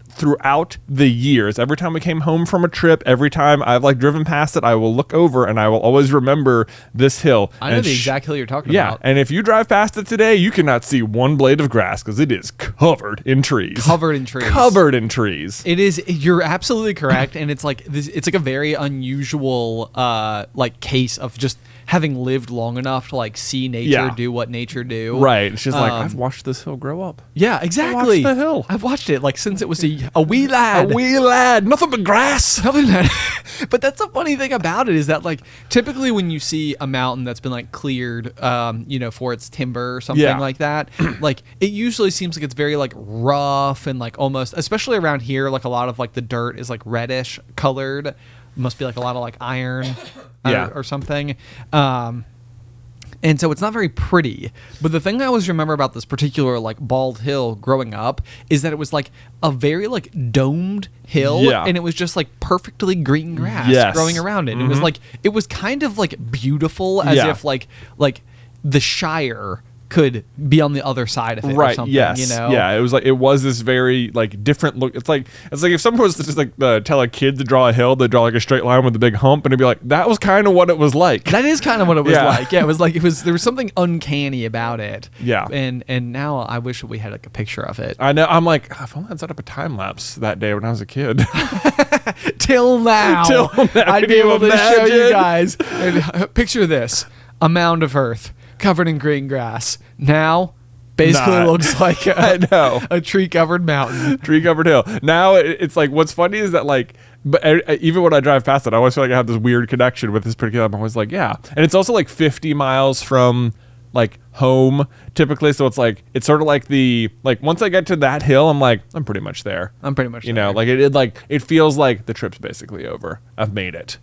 throughout the years, every time we came home from a trip, every time I've like driven past it, I will look over and I will always remember this hill. I know the exact hill you're talking about. Yeah, and if you drive past it today, you cannot see one blade of grass because it is covered in trees. Covered in trees. Covered in trees. It is. You're absolutely correct, and it's like this. It's like a very unusual like case of just having lived long enough to like see nature do what nature do. Right. It's just like I've watched this hill grow up. Yeah, exactly. I watched the hill. I've watched it like since it was a wee lad. A wee lad. Nothing but grass. Nothing but But that's the funny thing about it is that like typically when you see a mountain that's been like cleared for its timber or something like that, like it usually seems like it's very like rough and like almost, especially around here, like a lot of like the dirt is like reddish colored. Must be like a lot of like iron or something. And so it's not very pretty. But the thing I always remember about this particular like bald hill growing up is that it was like a very like domed hill and it was just like perfectly green grass growing around it. Mm-hmm. It was kind of like beautiful as if like the Shire could be on the other side of it or something, Yeah, it was this very like different look. It's like if someone was to just like tell a kid to draw a hill, they'd draw like a straight line with a big hump, and it'd be like, that was kind of what it was like. That is kind of what it was like. Yeah, there was something uncanny about it. Yeah. And now I wish we had like a picture of it. I know. I'm like, if only I'd set up a time lapse that day when I was a kid. Till now. I'd be able to show you guys. Picture this. A mound of earth covered in green grass. Now, basically looks like a tree-covered mountain. Tree-covered hill. Now, it's like, what's funny is that, like, but even when I drive past it, I always feel like I have this weird connection with this particular, I'm always like, yeah. And it's also like 50 miles from, like, home, typically. So it's like, it's sort of like once I get to that hill, I'm like, I'm pretty much there. You know, like, it feels like the trip's basically over. I've made it.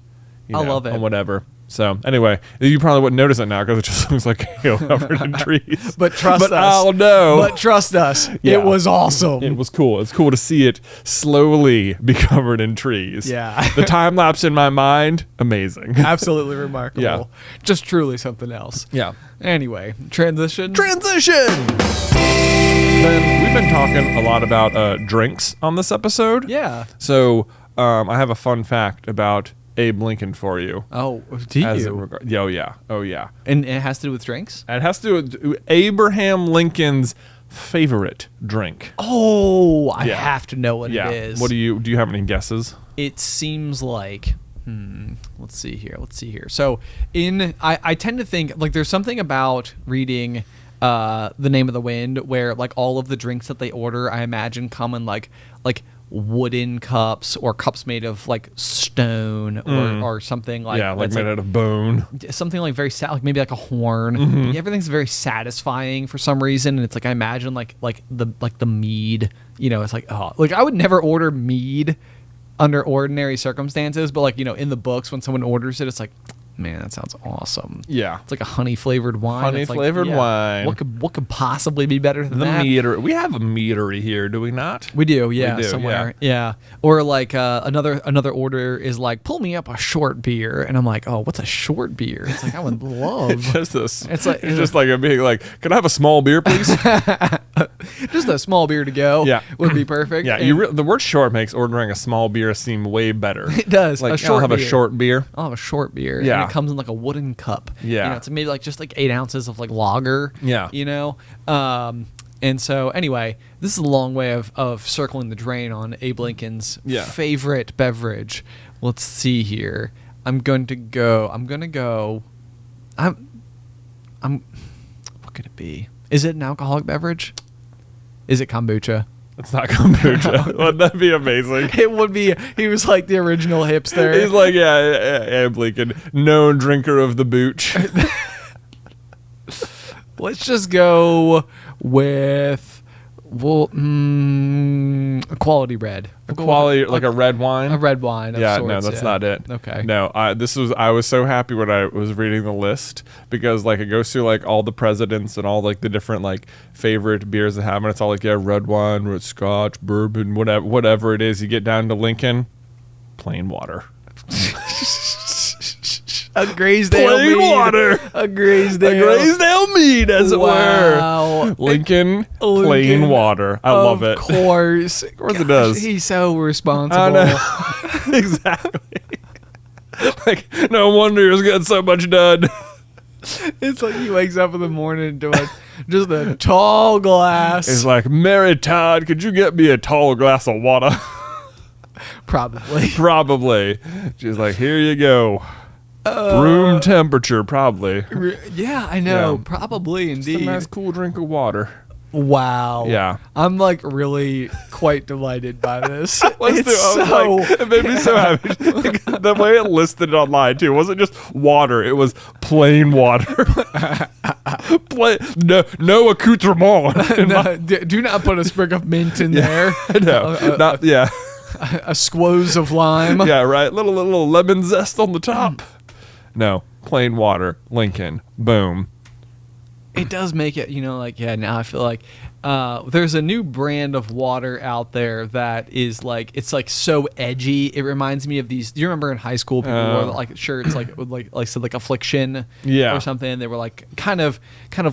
I love it. And whatever. So anyway, you probably wouldn't notice it now because it just looks like a hill covered in trees. But trust us. I'll know. But trust us. Yeah. It was awesome. It was cool. It's cool to see it slowly be covered in trees. Yeah. The time lapse in my mind, amazing. Absolutely remarkable. Yeah. Just truly something else. Yeah. Anyway, transition. Then we've been talking a lot about drinks on this episode. Yeah. So I have a fun fact about Abe Lincoln for you. Oh, do you? Oh, yeah. And it has to do with drinks? It has to do with Abraham Lincoln's favorite drink. Oh, I have to know what it is. What do you have any guesses? It seems like, let's see here. So I tend to think, like, there's something about reading The Name of the Wind, where like all of the drinks that they order, I imagine come in like wooden cups or cups made of like stone or something like like made out of bone, something like very like maybe like a horn. Everything's very satisfying for some reason, and it's like I imagine like the mead, it's like I would never order mead under ordinary circumstances, but like in the books when someone orders it, it's like, man, that sounds awesome. Yeah. It's like a honey-flavored wine. Honey-flavored wine. What could possibly be better than that? Meadery. We have a meadery here, do we not? We do, somewhere. Yeah. Or like another order is like, pull me up a short beer. And I'm like, oh, what's a short beer? It's like, I would love. It's just like a being like, can I have a small beer, please? Just a small beer to go. Yeah. Would be perfect. Yeah. The word short makes ordering a small beer seem way better. It does. Like, I'll have a short beer. I'll have a short beer. Yeah. And it comes in like a wooden cup. Yeah. It's maybe like just like 8 ounces of like lager. Yeah. And so anyway, this is a long way of circling the drain on Abe Lincoln's favorite beverage. Let's see here. I'm what could it be? Is it an alcoholic beverage? Is it kombucha? It's not kombucha. Wouldn't that be amazing? It would be. He was like the original hipster. He's like, Abe Lincoln, known drinker of the booch. Let's just go with a quality red. Like a red wine? A red wine of sorts, no, that's not it. Okay. No, I was so happy when I was reading the list because like it goes through like all the presidents and all like the different like favorite beers they have, and it's all like red wine, red scotch, bourbon, whatever it is. You get down to Lincoln, plain water. A Graysdale plain mead. Water. A Graysdale mead, as it were. Lincoln, plain water. I love it. Of course. Of course it does. He's so responsible. I know. Exactly. Like, no wonder he was getting so much done. It's like he wakes up in the morning to just a tall glass. He's like, Mary Todd, could you get me a tall glass of water? Probably. She's like, here you go. Room temperature, probably. Yeah, I know. Yeah. Probably, indeed. Just a nice, cool drink of water. Wow. Yeah. I'm like really quite delighted by this. It made me so happy. The way it listed it online too, it wasn't just water, it was plain water. No accoutrement. Do not put a sprig of mint in there. No. A squoze of lime. Yeah, right. Little lemon zest on the top. No, plain water. Lincoln. Boom. It does make it, now I feel like there's a new brand of water out there that is like, it's like so edgy. It reminds me of these. Do you remember in high school people wore like shirts like with like Affliction or something? They were like kind of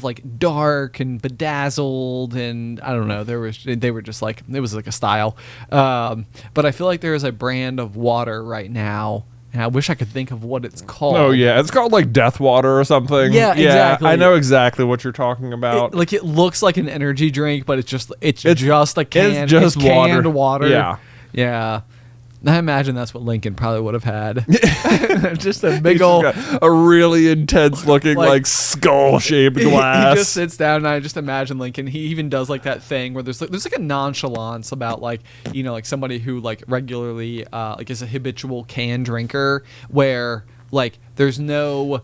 like dark and bedazzled, and I don't know. They were just like, it was like a style. But I feel like there is a brand of water right now. And I wish I could think of what it's called. Oh, yeah. It's called like Death Water or something. Yeah, exactly. I know exactly what you're talking about. It looks like an energy drink, but it's just a can. It's just canned water. Yeah. Yeah. I imagine that's what Lincoln probably would have had. Just a big old, a really intense looking like skull shaped glass. He just sits down, and I just imagine Lincoln. He even does like that thing where there's like a nonchalance about like somebody who like regularly like is a habitual can drinker, where like there's no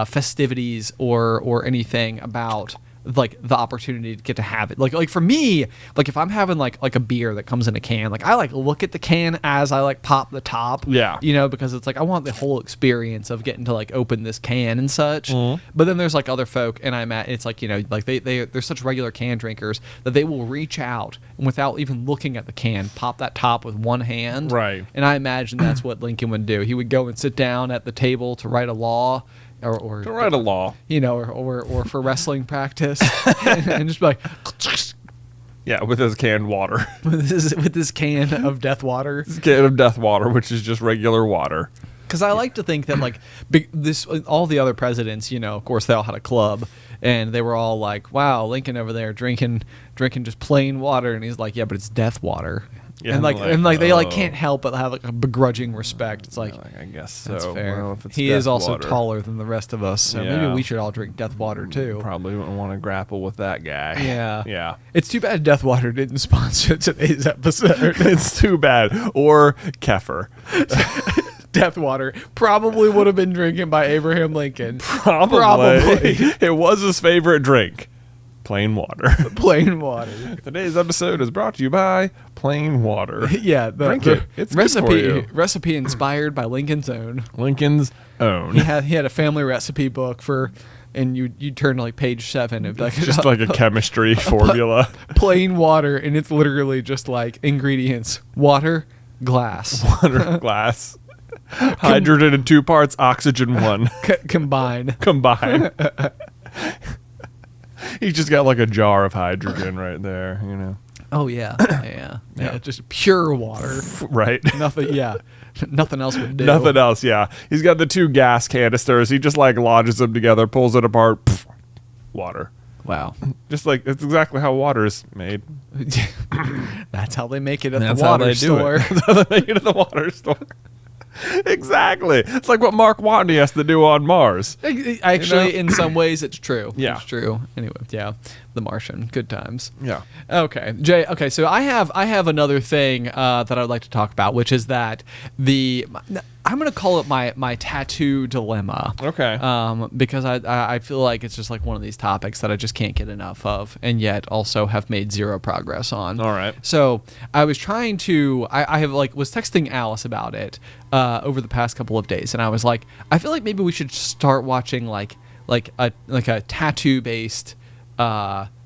festivities or anything about like the opportunity to get to have it. Like for me, like if I'm having like a beer that comes in a can, like I like look at the can as I like pop the top. Yeah. Because it's like I want the whole experience of getting to like open this can and such. But then there's like other folk, and it's like like they're such regular can drinkers that they will reach out and without even looking at the can, pop that top with one hand. Right. And I imagine that's what Lincoln would do. He would go and sit down at the table to write a law. Or to write a law, or for wrestling practice, and just be like, yeah, with his canned water, with this can of death water, which is just regular water. Because I like to think that like all the other presidents, of course, they all had a club, and they were all like, wow, Lincoln over there drinking just plain water, and he's like, yeah, but it's death water. Yeah, and they can't help but have like a begrudging respect. It's like, I guess so. That's fair. Well, if it's he is death also water, taller than the rest of us, so maybe we should all drink death water too. Probably wouldn't want to grapple with that guy. Yeah. Yeah. It's too bad Death Water didn't sponsor today's episode. It's too bad. Or kefir. Death Water probably would have been drinking by Abraham Lincoln. Probably. It was his favorite drink. Plain water. Plain water. Today's episode is brought to you by plain water. Yeah, drink it. It's recipe inspired by Lincoln's own. Lincoln's own. He had a family recipe book and you turn to like page 7 of like just like a chemistry formula. Plain water, and it's literally just like ingredients: water, glass, glass. Hydrogen in 2 parts, oxygen 1. Combine. He's just got like a jar of hydrogen right there, you know. Oh yeah. Just pure water. Right. Nothing. Yeah. Nothing else would do. Nothing else. Yeah. He's got the 2 gas canisters. He just like lodges them together, pulls it apart. Pff, water. Wow. Just like it's exactly how water is made. That's how they make it at the water store. That's how they make it at the water store. Exactly. It's like what Mark Watney has to do on Mars. Actually, in some ways, it's true. Yeah. It's true. Anyway, yeah. The Martian. Good times. Yeah. Okay. Jay, okay, so I have another thing that I would like to talk about, which is that I'm going to call it my tattoo dilemma. Okay. Because I feel like it's just like one of these topics that I just can't get enough of, and yet also have made zero progress on. All right. So I was trying to, was texting Alice about it over the past couple of days, and I was like, I feel like maybe we should start watching like a tattoo based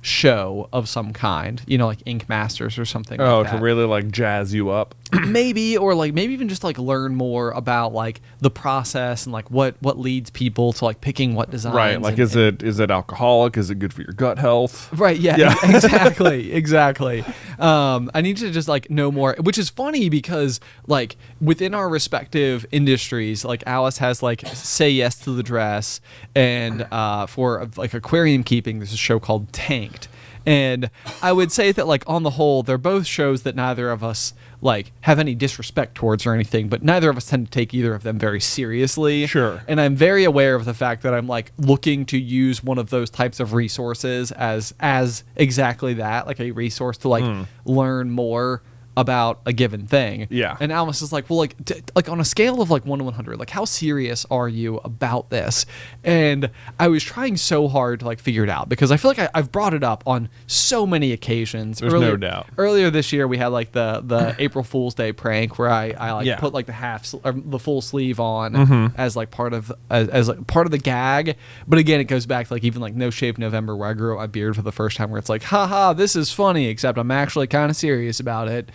show of some kind, like Ink Masters or something like that. To really like jazz you up. Maybe, or like maybe even just like learn more about like the process and like what leads people to like picking what designs. Right, like is it alcoholic? Is it good for your gut health? Right, yeah. Exactly. I need to just like know more, which is funny because like within our respective industries, like Alice has like Say Yes to the Dress, and for like aquarium keeping, there's a show called Tanked. And I would say that like on the whole, they're both shows that neither of us like have any disrespect towards or anything, but neither of us tend to take either of them very seriously. Sure. And I'm very aware of the fact that I'm like looking to use one of those types of resources as exactly that, like a resource to like learn more about a given thing. Yeah. And Alice is like, well, like on a scale of like 1 to 100, like how serious are you about this? And I was trying so hard to like figure it out because I feel like I've brought it up on so many occasions. There's no doubt. Earlier this year, we had like the April Fool's Day prank where I put like the full sleeve on as like part of the gag. But again, it goes back to like even like No Shave November where I grew up my beard for the first time, where it's like, haha, this is funny, except I'm actually kind of serious about it.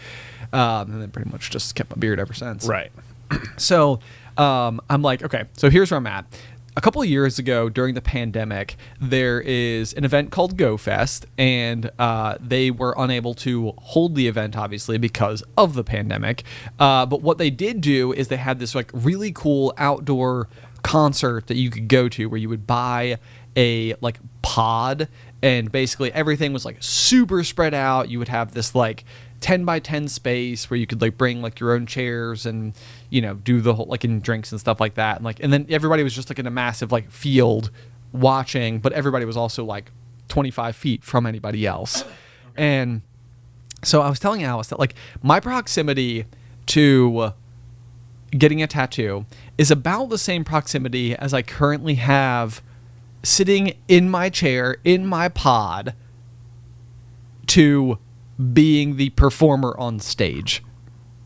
And then pretty much just kept my beard ever since. Right. So I'm like, okay, so here's where I'm at. A couple of years ago during the pandemic, there is an event called Go Fest, and they were unable to hold the event, obviously, because of the pandemic. But what they did do is they had this like really cool outdoor concert that you could go to where you would buy a like pod, and basically everything was like super spread out. You would have this like 10 by 10 space where you could like bring like your own chairs and do the whole like in drinks and stuff like that, and then everybody was just like in a massive like field watching, but everybody was also like 25 feet from anybody else. And so I was telling Alice that like my proximity to getting a tattoo is about the same proximity as I currently have sitting in my chair in my pod to being the performer on stage,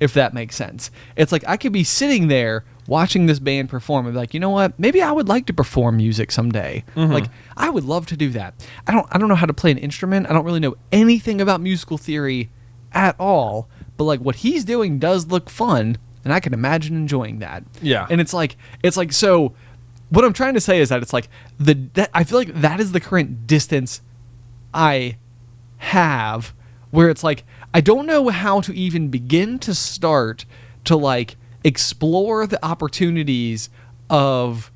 if that makes sense. It's like I could be sitting there watching this band perform and be like, you know what, maybe I would like to perform music someday. Like I would love to do that. I don't know how to play an instrument. I don't really know anything about musical theory at all, but like what he's doing does look fun, and I can imagine enjoying that. Yeah. And it's like so what I'm trying to say is that it's like I feel like that is the current distance I have, where it's like I don't know how to even begin to start to like explore the opportunities of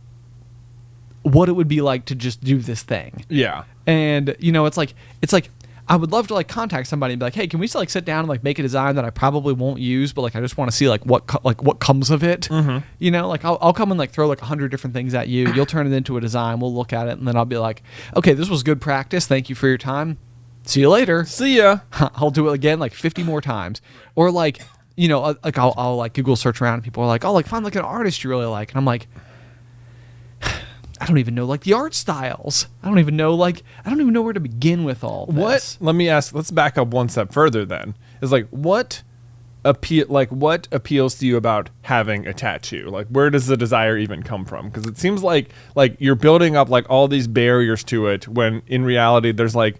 what it would be like to just do this thing. Yeah. And it's like I would love to like contact somebody and be like, hey, can we like sit down and like make a design that I probably won't use, but like I just want to see like what comes of it. You know, like I'll come and like throw like 100 different things at you. You'll turn it into a design. We'll look at it, and then I'll be like, okay, this was good practice. Thank you for your time. See you later. See ya. I'll do it again like 50 more times. Or like, you know, like I'll like Google search around and people are like, oh, like find like an artist you really like. And I'm like, I don't even know like the art styles. I don't even know where to begin with all this. Let me ask, let's back up one step further then. Is like what appeals to you about having a tattoo? Like where does the desire even come from? Because it seems like you're building up like all these barriers to it when in reality there's like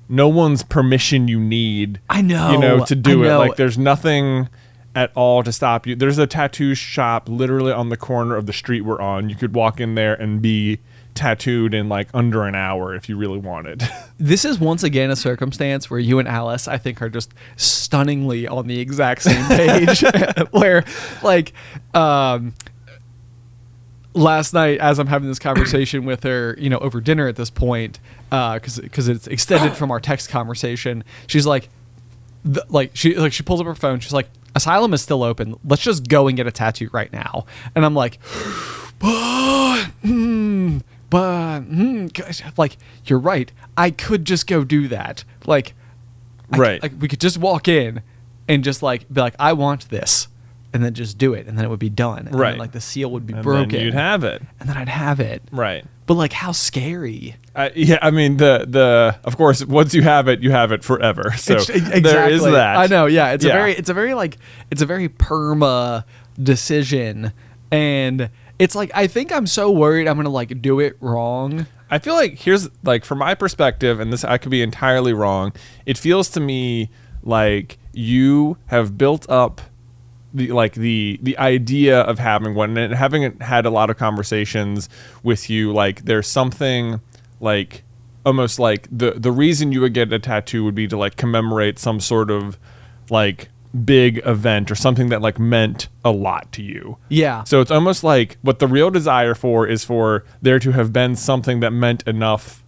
no one's permission you need. I know. You know, to do it. Like there's nothing at all to stop you. There's a tattoo shop literally on the corner of the street we're on. You could walk in there and be tattooed in like under an hour if you really wanted. This is once again a circumstance where you and Alice, I think, are just stunningly on the exact same page. Where like last night, as I'm having this conversation with her, you know, over dinner at this point, because it's extended from our text conversation, she's like, she pulls up her phone. She's like, Asylum is still open. Let's just go and get a tattoo right now. And I'm like, like, you're right. I could just go do that. Like, right. Like we could just walk in and just like be like, I want this, and then just do it, and then it would be done. And right. then, like the seal would be and broken. Then you'd have it. And then I'd have it. Right. But like, how scary. Yeah, I mean the of course once you have it forever. So exactly. There is that. I know. Yeah, it's a very perma decision, and it's like I think I'm so worried I'm gonna like do it wrong. I feel like here's like from my perspective, and this I could be entirely wrong. It feels to me like you have built up the idea of having one, and having had a lot of conversations with you, like there's something like almost like the reason you would get a tattoo would be to like commemorate some sort of like big event or something that like meant a lot to you. Yeah. So it's almost like what the real desire for is for there to have been something that meant enough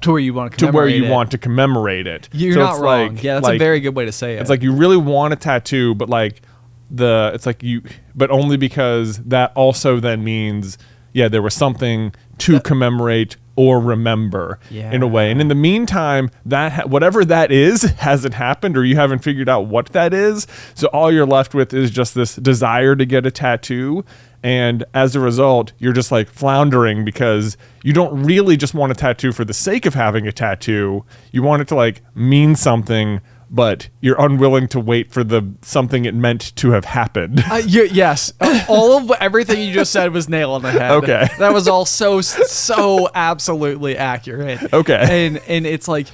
to where you want to commemorate it. You're so not it's wrong. like, Yeah, that's a very good way to say it. It's like you really want a tattoo, but like but only because that also then means there was something to commemorate or remember in a way. And in the meantime, that whatever that is hasn't happened, or you haven't figured out what that is. So all you're left with is just this desire to get a tattoo. And as a result, you're just like floundering because you don't really just want a tattoo for the sake of having a tattoo. You want it to like mean something, but you're unwilling to wait for the something it meant to have happened. Yes. All of everything you just said was nail on the head. Okay. That was all so absolutely accurate. Okay. And it's like,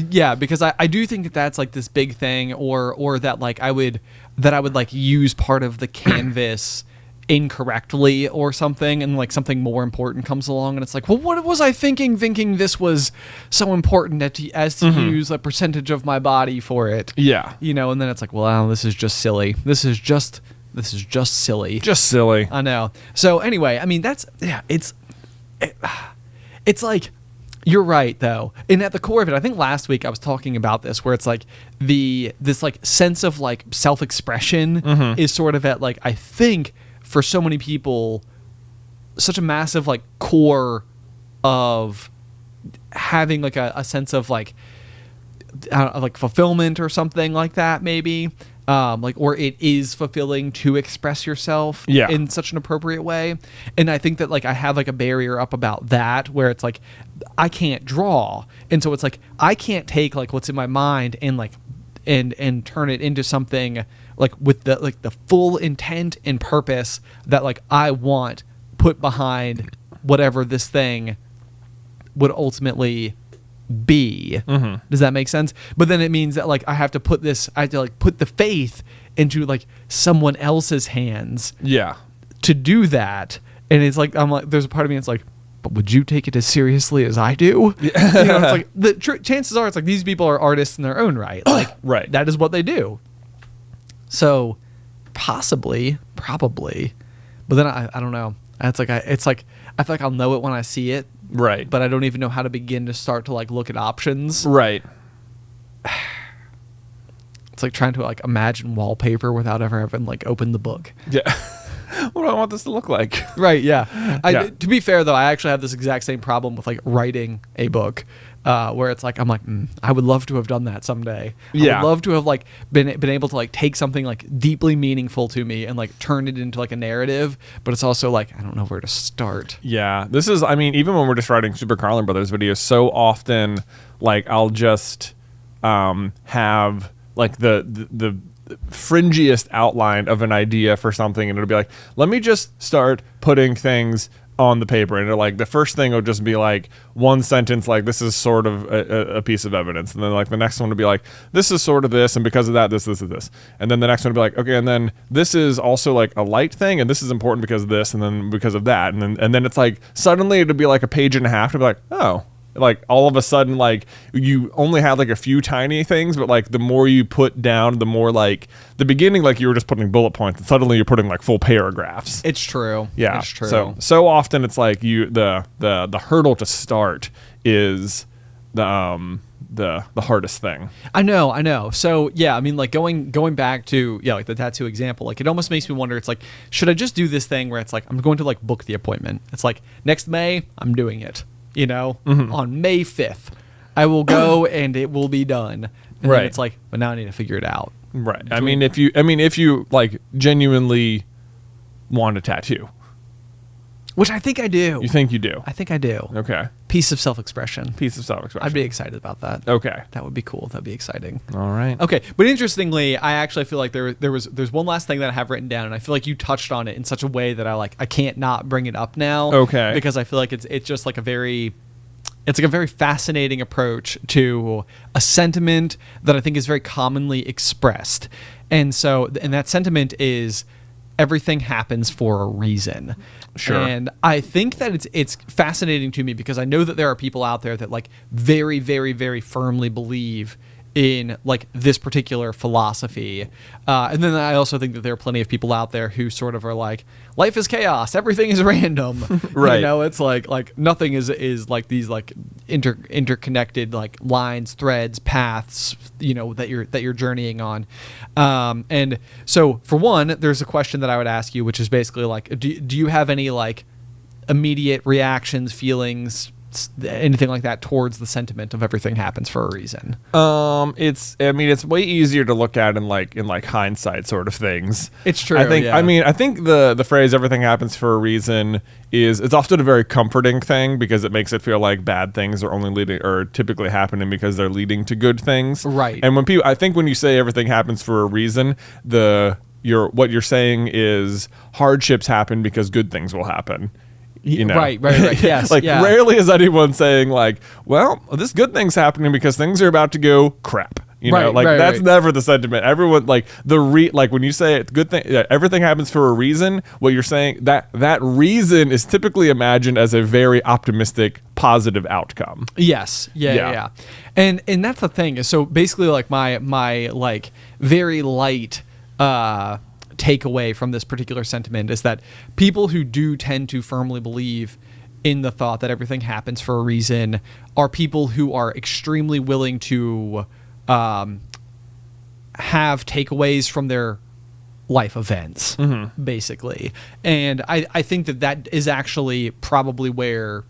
yeah, because I do think that that's like this big thing, or that like I would like use part of the canvas incorrectly or something, and like something more important comes along, and it's like, well, what was I thinking this was so important as to use a percentage of my body for it? Yeah. You know, and then it's like, well, this is just silly. This is just silly. Just silly. I know. So anyway, I mean, it's like, you're right though. And at the core of it, I think last week I was talking about this, where it's like this like sense of like self-expression is sort of at like, I think for so many people, such a massive like core of having like a sense of like fulfillment or something like that, maybe or it is fulfilling to express yourself in such an appropriate way. And I think that like I have like a barrier up about that, where it's like I can't draw, and so it's like I can't take like what's in my mind and like and turn it into something like with the full intent and purpose that like I want put behind whatever this thing would ultimately be. Does that make sense? But then it means that like I have to put the faith into like someone else's hands to do that. And it's like, I'm like, there's a part of me that's like, but would you take it as seriously as I do? You know, it's like the chances are it's like these people are artists in their own right. Like right. That is what they do. So probably, but then I don't know. It's like I feel like I'll know it when I see it. Right. But I don't even know how to begin to start to like look at options. Right. It's like trying to like imagine wallpaper without ever having like opened the book. Yeah. What do I want this to look like? Right, yeah. To be fair, though, I actually have this exact same problem with like writing a book, where it's like I'm like, I would love to have done that someday. I would love to have like been able to like take something like deeply meaningful to me and like turn it into like a narrative. But it's also like I don't know where to start. Yeah, this is. I mean, even when we're just writing Super Carlin Brothers videos, so often like I'll just have like the fringiest outline of an idea for something, and it'll be like, let me just start putting things on the paper, and like the first thing will just be like one sentence, like this is sort of a piece of evidence, and then like the next one will be like this is sort of this, and because of that this is this, and then the next one will be like okay, and then this is also like a light thing, and this is important because of this, and then because of that, and then it's like suddenly it'll be like a page and a half to be like, oh, like all of a sudden like you only had like a few tiny things, but like the more you put down, the more like the beginning like you were just putting bullet points, and suddenly you're putting like full paragraphs. It's true. Yeah, it's true. So often it's like the hurdle to start is the hardest thing. I know. So yeah, I mean like going back to like the tattoo example, like it almost makes me wonder, it's like, should I just do this thing where it's like I'm going to like book the appointment, it's like next May I'm doing it. On May 5th, I will go and it will be done. And then it's like, but now I need to figure it out. Right. I mean, if you like genuinely want a tattoo, which I think I do. You think you do? I think I do. Okay. Piece of self-expression. I'd be excited about that. Okay. That would be cool. That'd be exciting. All right. Okay. But interestingly, I actually feel like there's one last thing that I have written down, and I feel like you touched on it in such a way that I can't not bring it up now. Okay. Because I feel like it's just like a very fascinating approach to a sentiment that I think is very commonly expressed. And that sentiment is everything happens for a reason. Sure. And I think that it's fascinating to me because I know that there are people out there that like very, very, very firmly believe in like this particular philosophy. And then I also think that there are plenty of people out there who sort of are like, life is chaos, everything is random. Right. It's like nothing is like these like interconnected like lines, threads, paths, that you're journeying on. And so for one, there's a question that I would ask you, which is basically like, do you have any like immediate reactions, feelings, anything like that towards the sentiment of everything happens for a reason? It's way easier to look at in hindsight sort of things. It's true. I think the phrase everything happens for a reason it's often a very comforting thing because it makes it feel like bad things are only leading or typically happening because they're leading to good things. Right. And when you say everything happens for a reason, what you're saying is hardships happen because good things will happen. Right. Yes. Rarely is anyone saying like, well, this good thing's happening because things are about to go crap. That's never the sentiment. Everyone when you say it, good thing, everything happens for a reason. What you're saying that reason is typically imagined as a very optimistic, positive outcome. Yes. Yeah. And that's the thing. So basically, like my like very light takeaway from this particular sentiment is that people who do tend to firmly believe in the thought that everything happens for a reason are people who are extremely willing to have takeaways from their life events, basically. And I think that is actually probably where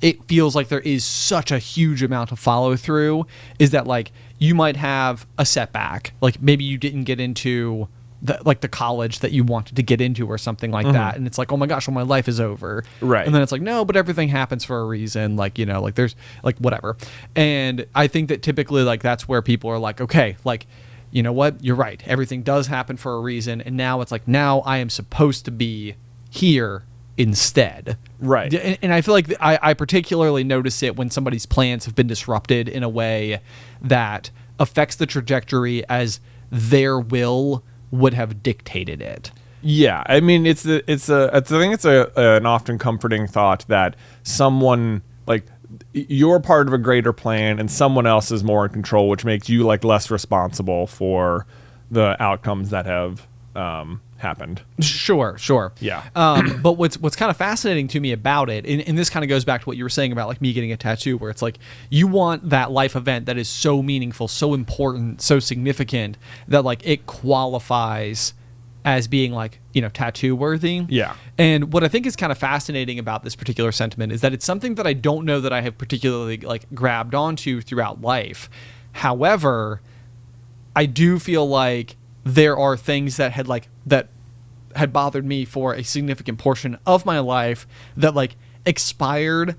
it feels like there is such a huge amount of follow through, is that like you might have a setback, like maybe you didn't get into the college that you wanted to get into or something like that, and it's like, oh my gosh, well, my life is over, right? And then it's like, no, but everything happens for a reason, like there's like whatever. And I think that typically like that's where people are like, okay, like, you know what, you're right, everything does happen for a reason, and now it's like, now I am supposed to be here instead, right? And I feel like I particularly notice it when somebody's plans have been disrupted in a way that affects the trajectory as their will would have dictated it. Yeah, I mean, I think it's an often comforting thought that someone like you're part of a greater plan and someone else is more in control, which makes you like less responsible for the outcomes that have happened. Sure. Yeah. But what's kind of fascinating to me about it, and this kind of goes back to what you were saying about like me getting a tattoo, where it's like you want that life event that is so meaningful, so important, so significant that like it qualifies as being like, tattoo worthy. Yeah. And what I think is kind of fascinating about this particular sentiment is that it's something that I don't know that I have particularly like grabbed onto throughout life. However, I do feel like there are things that had bothered me for a significant portion of my life that like expired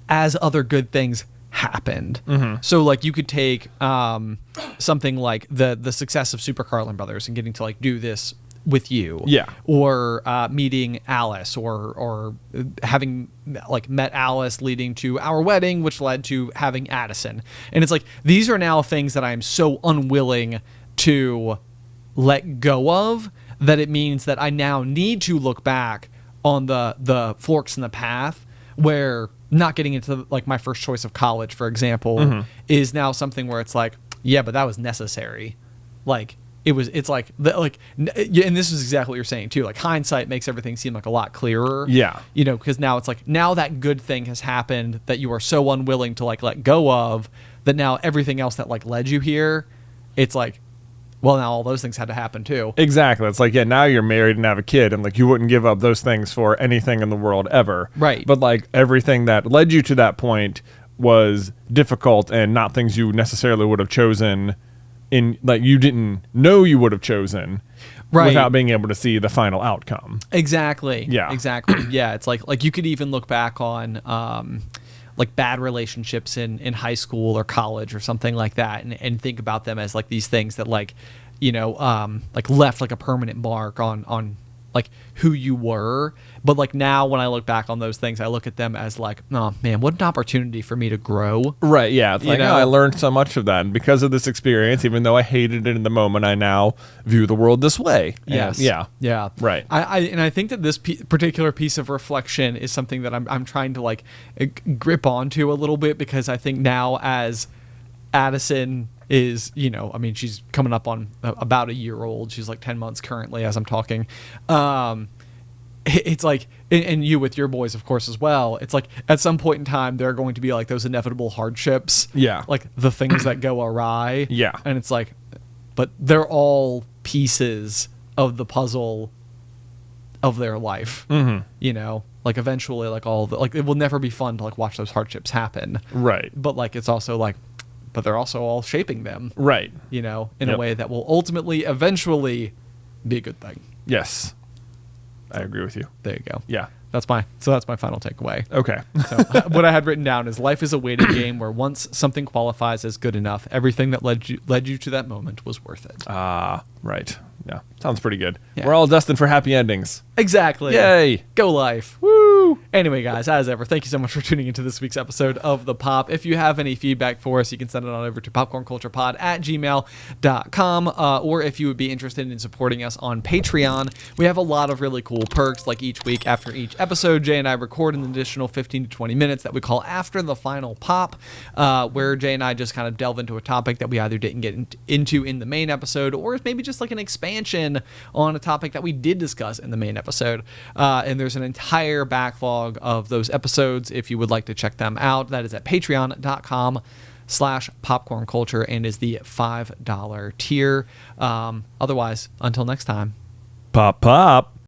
as other good things happened. Mm-hmm. So like you could take something like the success of Super Carlin Brothers and getting to like do this with you, or meeting Alice, or having like met Alice, leading to our wedding, which led to having Addison. And it's like these are now things that I am so unwilling to let go of that it means that I now need to look back on the forks in the path where not getting into like my first choice of college, for example, is now something where it's like, yeah, but that was necessary. Like it's like, and this is exactly what you're saying too. Like hindsight makes everything seem like a lot clearer. Yeah. Because now it's like, now that good thing has happened that you are so unwilling to like let go of, that now everything else that like led you here, it's like, well, now all those things had to happen too. Exactly. It's like, yeah, now you're married and have a kid, and like you wouldn't give up those things for anything in the world ever. Right. But like everything that led you to that point was difficult and not things you necessarily would have chosen in, like you didn't know you would have chosen, right, without being able to see the final outcome. Exactly. Yeah. Exactly. Yeah. It's like you could even look back on like bad relationships in high school or college or something like that, and think about them as like these things that like, like left like a permanent mark on like who you were. But like now when I look back on those things, I look at them as like, oh man, what an opportunity for me to grow. Right. Yeah. It's like, I learned so much of that. And because of this experience, even though I hated it in the moment, I now view the world this way. Yes. And Yeah. Right. I think that this particular piece of reflection is something that I'm trying to like grip onto a little bit, because I think now as Addison is, she's coming up on about a year old. She's like 10 months currently as I'm talking. It's like, and you with your boys, of course, as well. It's like at some point in time, there are going to be like those inevitable hardships. Yeah. Like the things that go awry. Yeah. And it's like, but they're all pieces of the puzzle of their life. Mm-hmm. Like eventually, like it will never be fun to like watch those hardships happen. Right. But like, it's also like, but they're also all shaping them. Right. In a way that will ultimately, eventually be a good thing. Yes. I agree with you. There you go. Yeah. That's my final takeaway. Okay. So what I had written down is life is a waiting game where once something qualifies as good enough, everything that led you to that moment was worth it. Right. Yeah. Sounds pretty good. Yeah. We're all destined for happy endings. Exactly. Yay. Go life. Woo. Anyway, guys, as ever, thank you so much for tuning into this week's episode of The Pop. If you have any feedback for us, you can send it on over to popcornculturepod@gmail.com. Or if you would be interested in supporting us on Patreon, we have a lot of really cool perks. Like each week after each episode, Jay and I record an additional 15 to 20 minutes that we call After the Final Pop, where Jay and I just kind of delve into a topic that we either didn't get into in the main episode, or it's maybe just like an expansion on a topic that we did discuss in the main episode. And there's an entire backlog of those episodes. If you would like to check them out, that is at patreon.com/popcornculture and is the $5 tier. Otherwise, until next time. Pop.